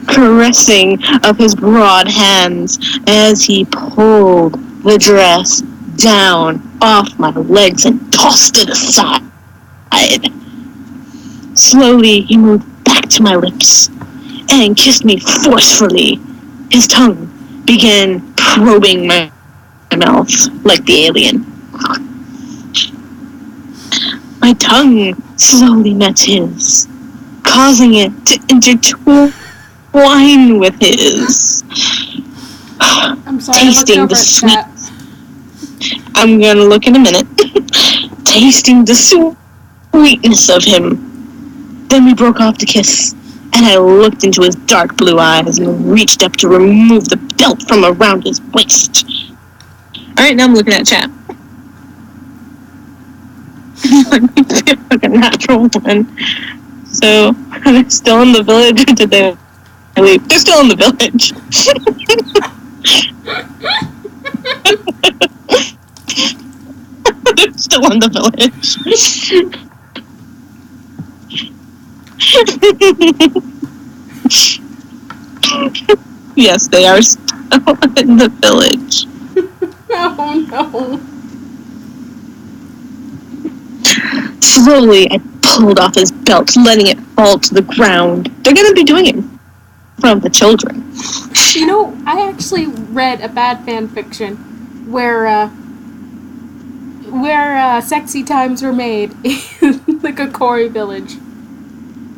caressing of his broad hands as he pulled the dress down off my legs and tossed it aside. Slowly, he moved back to my lips and kissed me forcefully. His tongue began probing my mouth like the alien. My tongue slowly met his, causing it to intertwine with his. I'm sorry, Tasting I looked the over sweet. at I'm gonna look in a minute. Tasting the sweetness of him. Then we broke off to kiss, and I looked into his dark blue eyes and reached up to remove the belt from around his waist. Alright, now I'm looking at chat. Let me feel like a natural one. So, are they still in the village or did they leave? They're still in the village. They're still in the village. Yes, they are still in the village. Oh no. Slowly, I pulled off his belt, letting it fall to the ground. They're going to be doing it in front of the children. You know, I actually read a bad fan fiction where sexy times were made in the Kokori village.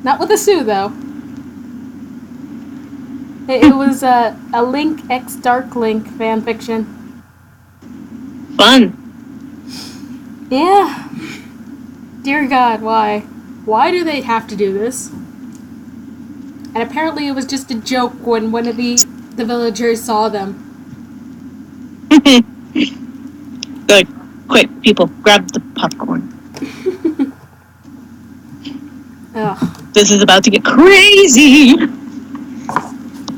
Not with a Sue, though. It was a Link X Dark Link fan fiction. Fun. Yeah. Dear God, why? Why do they have to do this? And apparently it was just a joke when one of the villagers saw them. Good. Quick, people, grab the popcorn. Ugh. This is about to get crazy!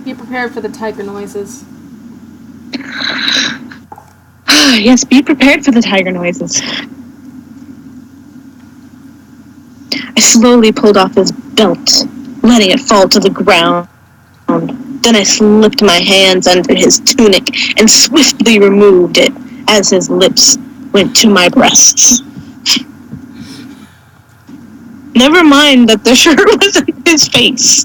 Be prepared for the tiger noises. Yes, be prepared for the tiger noises. I slowly pulled off his belt, letting it fall to the ground. Then I slipped my hands under his tunic and swiftly removed it as his lips went to my breasts. Never mind that the shirt was in his face.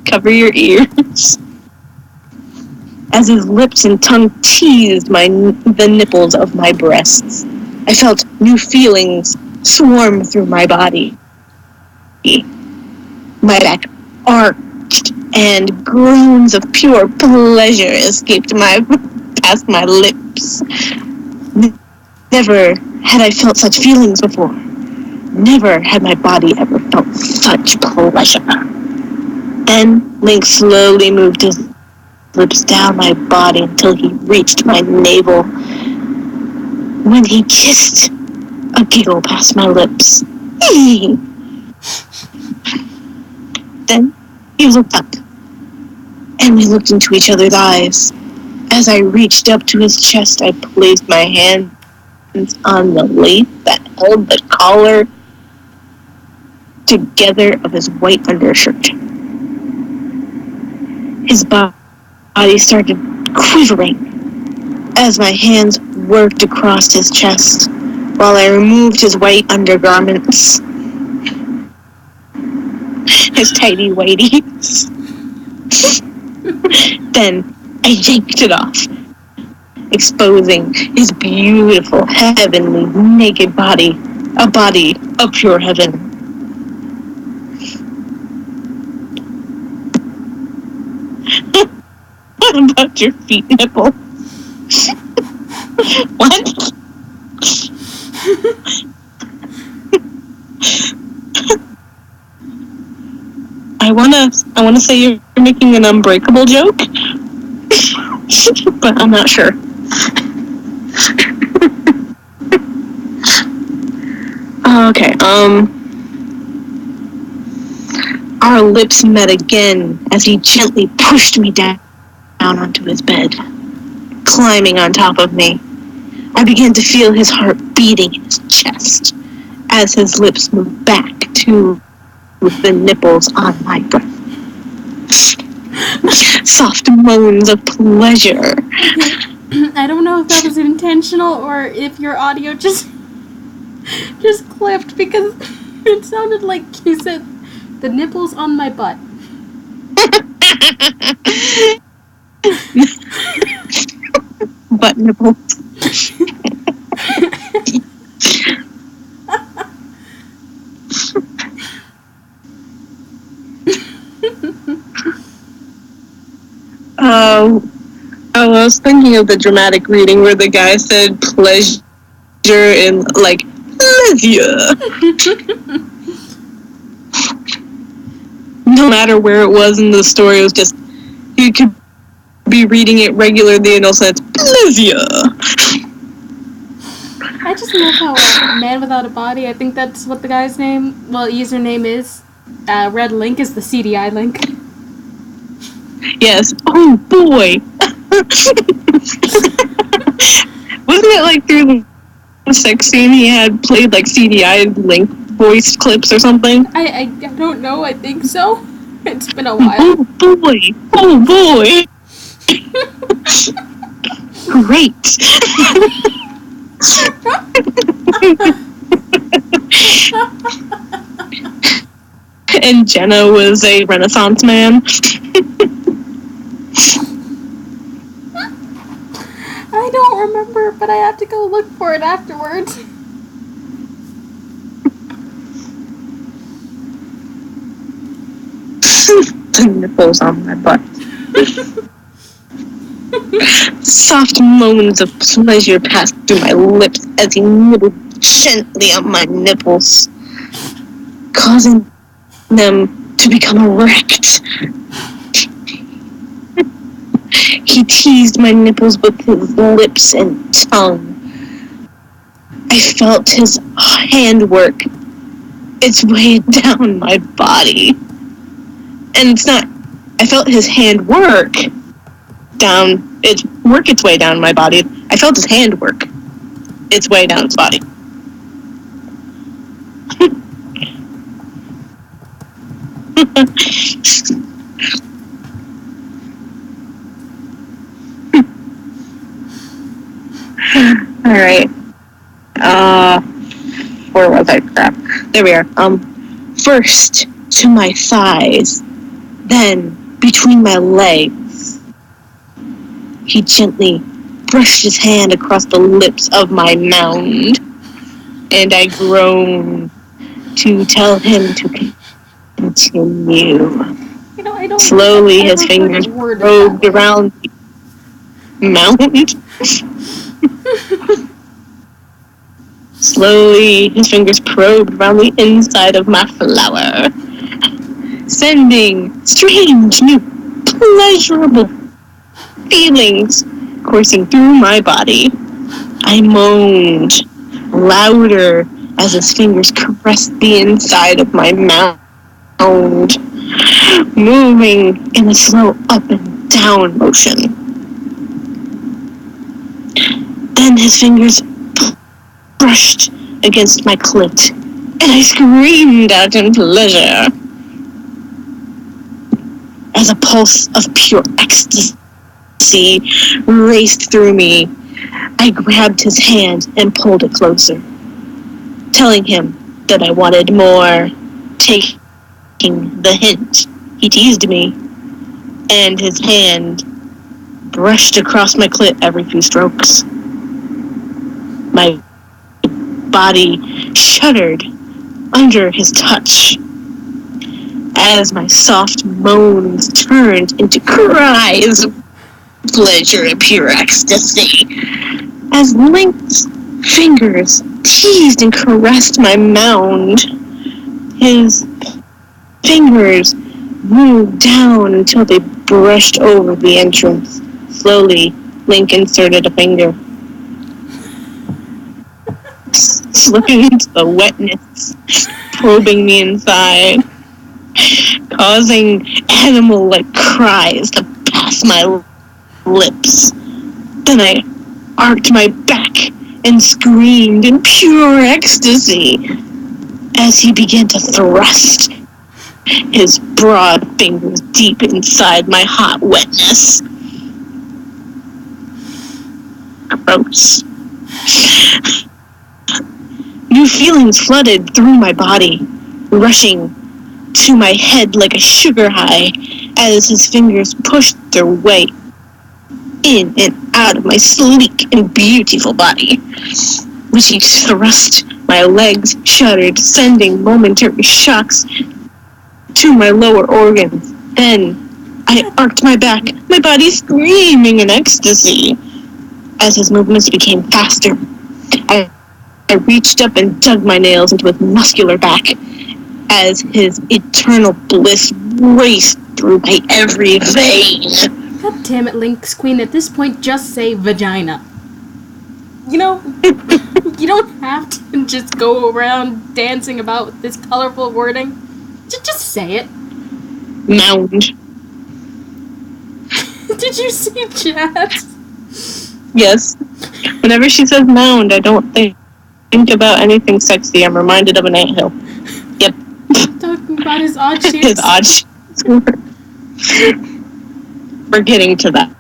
Cover your ears. As his lips and tongue teased the nipples of my breasts, I felt new feelings swarm through my body. My back arched, and groans of pure pleasure escaped past my lips. Never had I felt such feelings before. Never had my body ever felt such pleasure. Then Link slowly moved his lips down my body until he reached my navel. When he kissed, a giggle passed my lips. Then he looked up, and we looked into each other's eyes. As I reached up to his chest, I placed my hands on the lace that held the collar together of his white undershirt. His body started quivering as my hands worked across his chest while I removed his white undergarments. His tidy whities. Then I yanked it off, exposing his beautiful, heavenly, naked body, a body of pure heaven. What about your feet nipple? What? I wanna say you're making an unbreakable joke, but I'm not sure. Okay, our lips met again as he gently pushed me down onto his bed, climbing on top of me. I began to feel his heart beating in his chest as his lips moved back to the nipples on my breast. Soft moans of pleasure. I don't know if that was intentional or if your audio just clipped because it sounded like you said the nipples on my butt. Butt nipples. I was thinking of the dramatic reading where the guy said pleasure in, like, pleasure. No matter where it was in the story, it was just, you could be reading it regularly and also it's pleasure. I just love how Man Without a Body, I think that's what the guy's username is. Red Link is the CDI link. Yes. Oh boy. Wasn't it like through the sex scene he had played like CDI Link voice clips or something? I don't know, I think so. It's been a while. Oh boy. Oh boy. Great. And Jenna was a Renaissance man. I don't remember, but I have to go look for it afterwards. The nipples on my butt. Soft moans of pleasure passed through my lips as he nibbled gently on my nipples, causing them to become erect. He teased my nipples with his lips and tongue. I felt his handwork its way down my body. And it's not, I felt his hand work its way down my body. I felt his hand work its way down his body. Alright. Where was I? Crap. There we are. First to my thighs, then between my legs. He gently brushed his hand across the lips of my mound, and I groaned to tell him to continue. I don't. Slowly, his fingers probed around the mound. Slowly, his fingers probed around the inside of my flower, sending strange, new, pleasurable feelings coursing through my body. I moaned louder as his fingers caressed the inside of my mouth, moving in a slow up and down motion. Then his fingers brushed against my clit, and I screamed out in pleasure. As a pulse of pure ecstasy raced through me, I grabbed his hand and pulled it closer, telling him that I wanted more, taking the hint. He teased me, and his hand brushed across my clit every few strokes. My body shuddered under his touch as my soft moans turned into cries of pleasure and pure ecstasy. As Link's fingers teased and caressed my mound, his fingers moved down until they brushed over the entrance. Slowly, Link inserted a finger, slipping into the wetness, probing me inside, causing animal-like cries to pass my lips. Then I arched my back and screamed in pure ecstasy as he began to thrust his broad fingers deep inside my hot wetness. Gross. New feelings flooded through my body, rushing to my head like a sugar high as his fingers pushed their way in and out of my sleek and beautiful body. With each thrust, my legs shuddered, sending momentary shocks to my lower organs. Then I arched my back, my body screaming in ecstasy. As his movements became faster, I reached up and dug my nails into his muscular back as his eternal bliss raced through my every vein. God damn it, Link's Queen. At this point, just say vagina. You don't have to just go around dancing about with this colorful wording. Just say it. Mound. Did you see Chad? Yes. Whenever she says mound, I don't think about anything sexy. I'm reminded of an anthill. Yep. Talking about his odd shapes. His odd shapes. We're getting to that.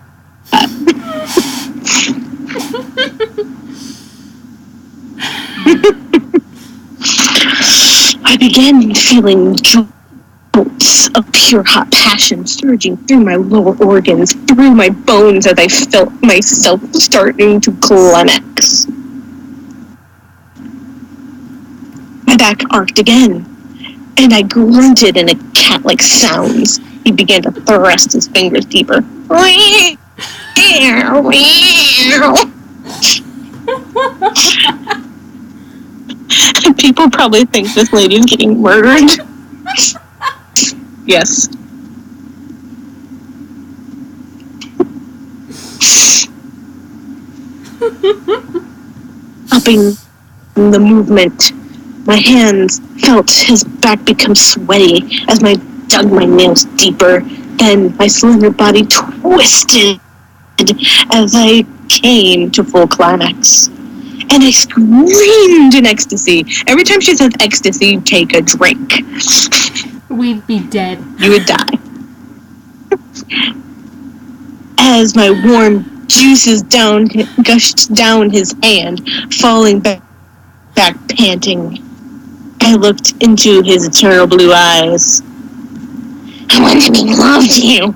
I began feeling jolts of pure hot passion surging through my lower organs, through my bones as I felt myself starting to climax. My back arced again, and I grunted in a cat-like sounds. He began to thrust his fingers deeper. People probably think this lady's getting murdered. Yes. Upping the movement, my hands felt his back become sweaty as I dug my nails deeper. Then my slender body twisted as I came to full climax. And I screamed in ecstasy. Every time she says ecstasy, take a drink. We'd be dead. You would die. As my warm juices gushed down his hand, falling back panting. I looked into his eternal blue eyes. I want to be loved you.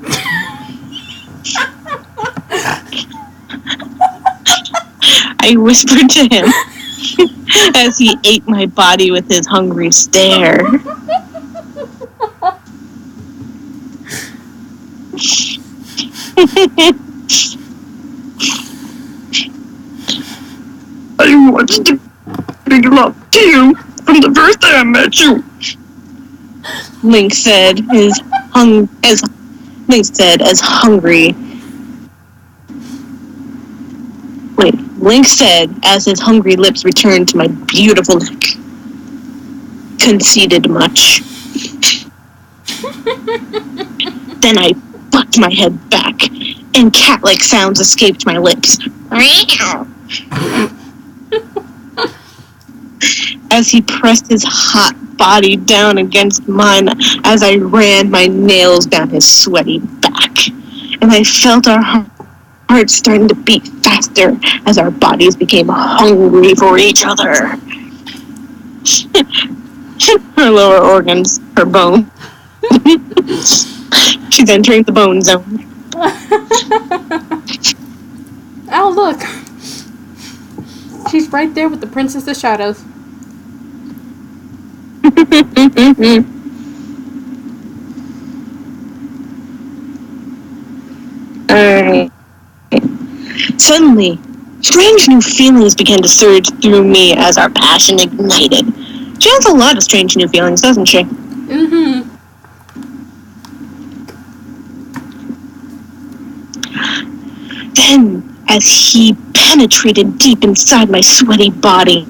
I whispered to him as he ate my body with his hungry stare. I wanted to be loved to you from the first day I met you. Link said as hungry. Link said as his hungry lips returned to my beautiful neck. Conceded much. Then I bucked my head back, and cat-like sounds escaped my lips. As he pressed his hot body down against mine as I ran my nails down his sweaty back. And I felt our hearts starting to beat faster as our bodies became hungry for each other. Her lower organs, her bone. She's entering the bone zone. Oh, look. She's right there with the Princess of Shadows. Alright. Suddenly, strange new feelings began to surge through me as our passion ignited. She has a lot of strange new feelings, doesn't she? Mm-hmm. Then, as he penetrated deep inside my sweaty body,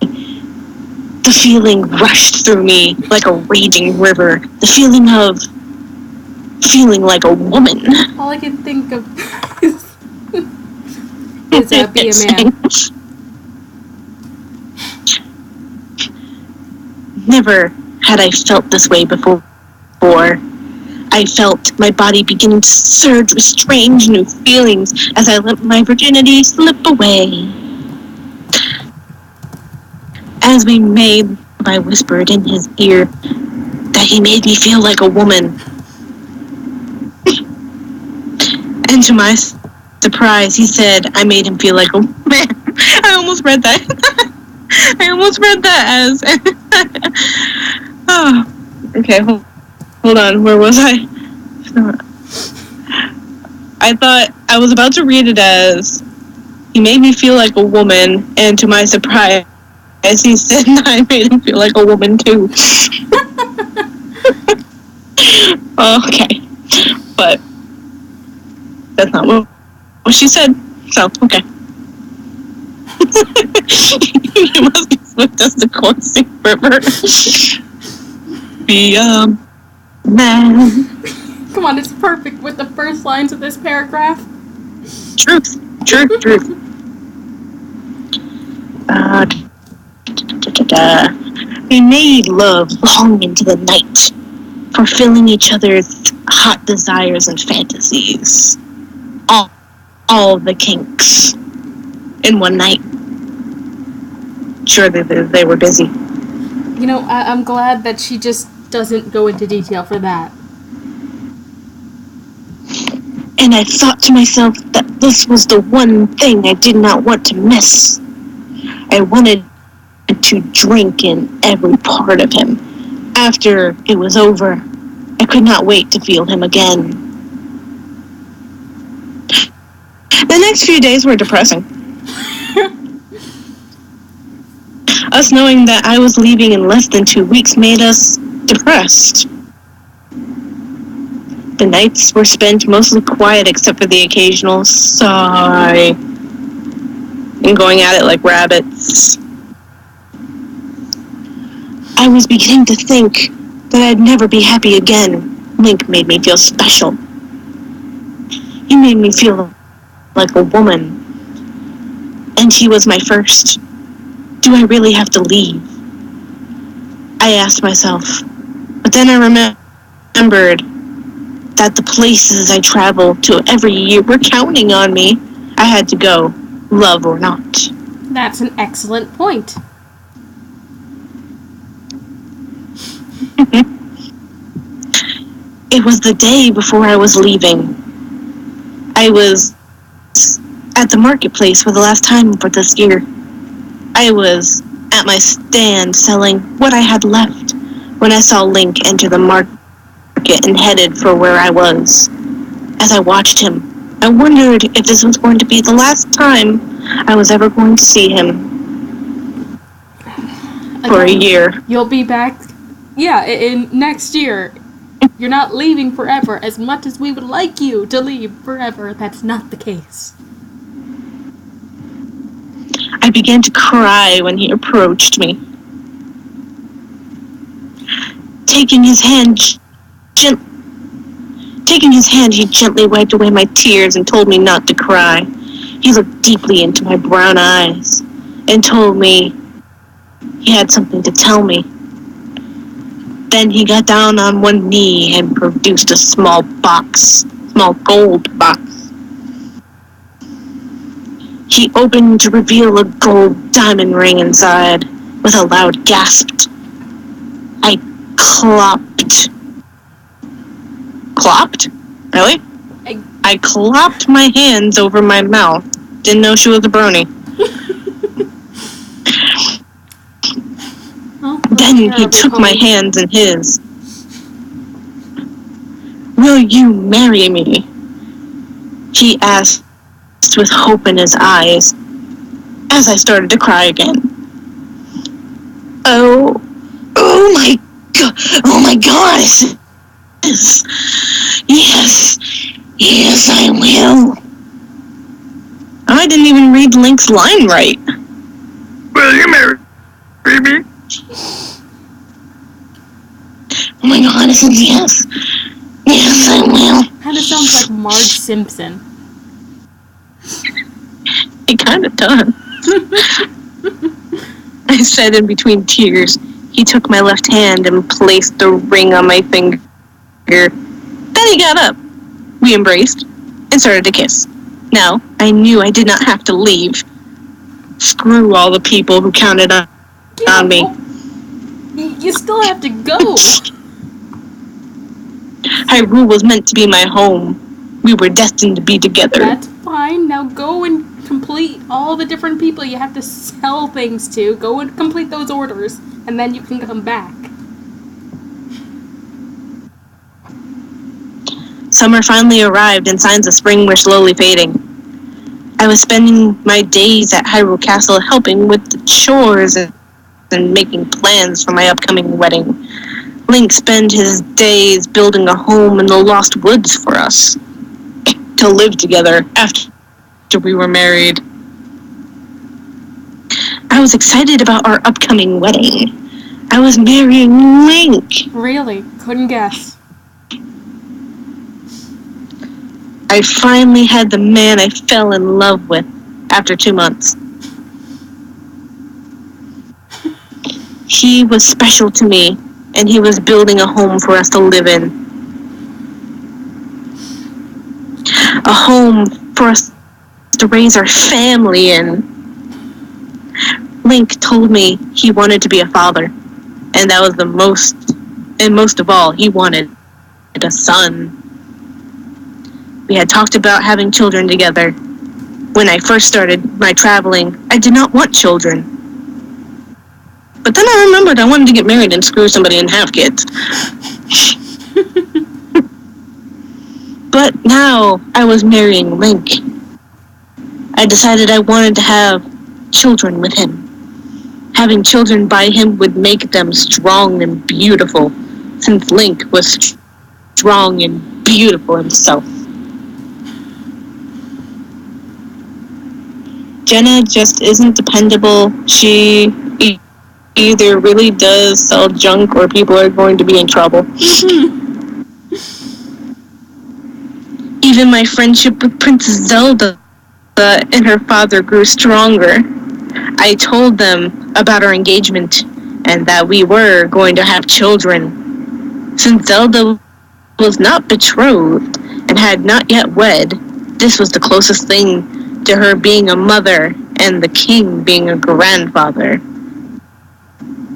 the feeling rushed through me like a raging river. The feeling of feeling like a woman. All I can think of is be a man. Never had I felt this way before. I felt my body beginning to surge with strange new feelings as I let my virginity slip away. As we made, I whispered in his ear that he made me feel like a woman. And to my surprise, he said I made him feel like a man. I almost read that. I almost read that as... oh, okay, hold on, where was I? I thought I was about to read it as he made me feel like a woman, and to my surprise, as he said I made him feel like a woman too. Okay, but that's not what she said, so okay. You must be swift as the coursing river. Be a man. Come on, it's perfect with the first lines of this paragraph. Truth. We made love long into the night, fulfilling each other's hot desires and fantasies. All the kinks in one night. Sure, they were busy. You know, I'm glad that she just doesn't go into detail for that. And I thought to myself that this was the one thing I did not want to miss. I wanted to drink in every part of him. After it was over, I could not wait to feel him again. The next few days were depressing. Us knowing that I was leaving in less than 2 weeks made us depressed. The nights were spent mostly quiet except for the occasional sigh and going at it like rabbits. I was beginning to think that I'd never be happy again. Link made me feel special. He made me feel like a woman. And he was my first. Do I really have to leave? I asked myself. But then I remembered that the places I traveled to every year were counting on me. I had to go, love or not. That's an excellent point. It was the day before I was leaving. I was at the marketplace for the last time for this year. I was at my stand selling what I had left when I saw Link enter the market and headed for where I was. As I watched him, I wondered if this was going to be the last time I was ever going to see him. For a year. You'll be back, in next year. You're not leaving forever. As much as we would like you to leave forever, that's not the case. I began to cry when he approached me. Taking his hand, he gently wiped away my tears and told me not to cry. He looked deeply into my brown eyes and told me he had something to tell me. Then he got down on one knee and produced a small gold box. He opened to reveal a gold diamond ring inside. With a loud gasp, I clopped. Clopped? Really? I clopped my hands over my mouth. Didn't know she was a brony. Then he took my hands in his. Will you marry me? He asked with hope in his eyes as I started to cry again. Oh my gosh. Yes, I will. I didn't even read Link's line right. Will you marry me? Oh my god, I said yes. Yes, I will. Kind of sounds like Marge Simpson. It kind of does. I said in between tears. He took my left hand and placed the ring on my finger. Then he got up. We embraced and started to kiss. Now, I knew I did not have to leave. Screw all the people who counted on me. You still have to go. Hyrule was meant to be my home. We were destined to be together. That's fine. Now go and complete all the different people you have to sell things to. Go and complete those orders, and then you can come back. Summer finally arrived, and signs of spring were slowly fading. I was spending my days at Hyrule Castle helping with the chores and making plans for my upcoming wedding. Link spent his days building a home in the Lost Woods for us to live together after we were married. I was excited about our upcoming wedding. I was marrying Link. Really? Couldn't guess. I finally had the man I fell in love with after 2 months. He was special to me, and he was building a home for us to live in. A home for us to raise our family in. Link told me he wanted to be a father, and that was the most, and most of all, he wanted a son. We had talked about having children together. When I first started my traveling, I did not want children. But then I remembered I wanted to get married and screw somebody and have kids. But now I was marrying Link. I decided I wanted to have children with him. Having children by him would make them strong and beautiful, since Link was strong and beautiful himself. Jenna just isn't dependable. She either really does sell junk or people are going to be in trouble. Even my friendship with Princess Zelda and her father grew stronger. I told them about our engagement and that we were going to have children. Since Zelda was not betrothed and had not yet wed, this was the closest thing to her being a mother and the king being a grandfather.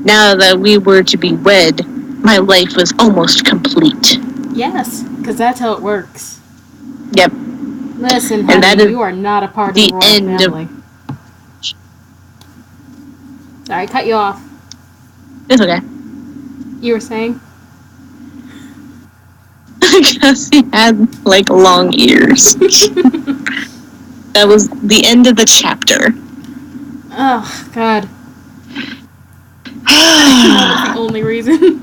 Now that we were to be wed, my life was almost complete. Yes, because that's how it works. Yep. Listen, And that honey, is you are not a part of the the royal end of- family. Sorry, I cut you off. It's okay. You were saying? Because he had, like, long ears. That was the end of the chapter. Oh, God. That was the only reason.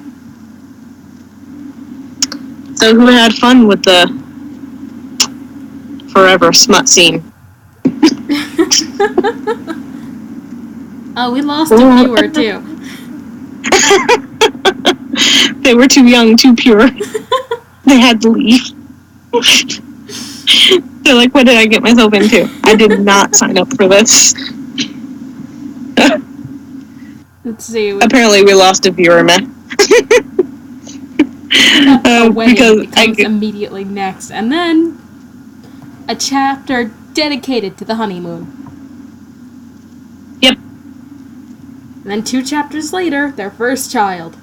So who had fun with the forever smut scene? Oh, we lost a viewer, too. They were too young, too pure. They had to leave. They're like, what did I get myself into? I did not sign up for this. Let's see. Apparently we lost a viewer, man. A wedding because becomes immediately next, and then a chapter dedicated to the honeymoon. Yep. And then 2 chapters later, their first child.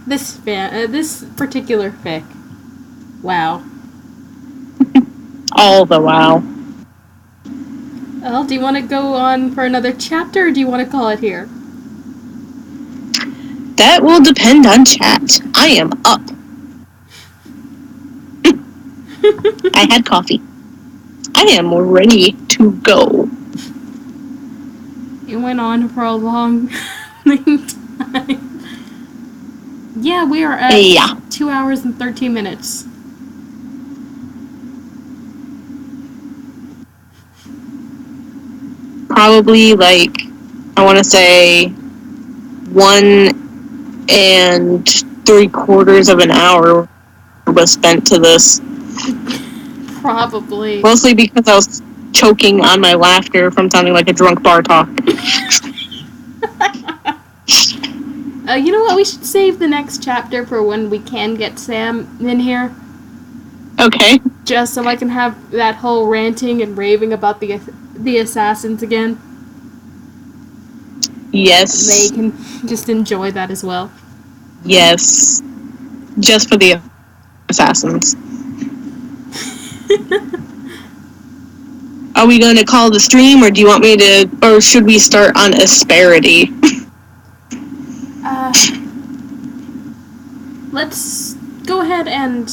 This particular fic. Wow. All the wow. Well, do you want to go on for another chapter, or do you want to call it here? That will depend on chat. I am up. I had coffee. I am ready to go. It went on for a long time. Yeah, we are at 2 hours and 13 minutes. Probably, like, I want to say 1 3/4 of an hour was spent to this. Probably. Mostly because I was choking on my laughter from sounding like a drunk bar talk. You know what? We should save the next chapter for when we can get Sam in here. Okay. Just so I can have that whole ranting and raving about the assassins again. Yes. They can just enjoy that as well. Yes. Just for the assassins. Are we going to call the stream, or do you want me to, or should we start on asperity? Let's go ahead and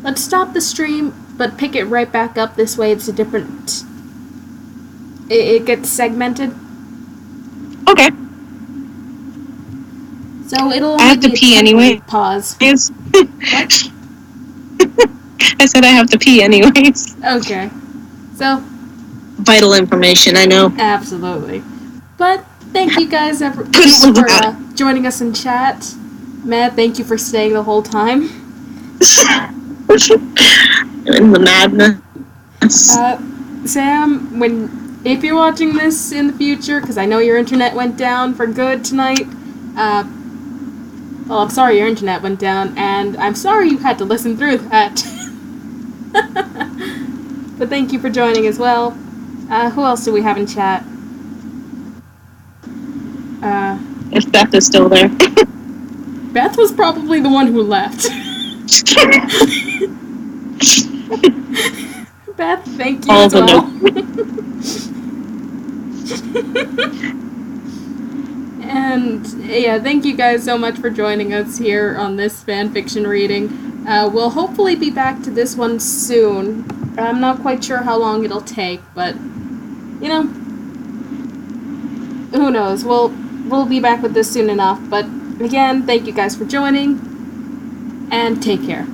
let's stop the stream, but pick it right back up. This way it's a different... It gets segmented. Okay. So it'll I have to pee anyway. Pause. Yes. What? I said I have to pee anyways. Okay. So... Vital information, I know. Absolutely. But thank you guys for joining us in chat. Matt, thank you for staying the whole time. In the madness. Sam, if you're watching this in the future, because I know your internet went down for good tonight, well, I'm sorry your internet went down, and I'm sorry you had to listen through that. But thank you for joining as well. Who else do we have in chat? If Beth is still there. Beth was probably the one who left. Beth, thank you as well. And yeah, thank you guys so much for joining us here on this fanfiction reading. We'll hopefully be back to this one soon. I'm not quite sure how long it'll take, but you know, who knows? We'll be back with this soon enough. But again, thank you guys for joining, and take care.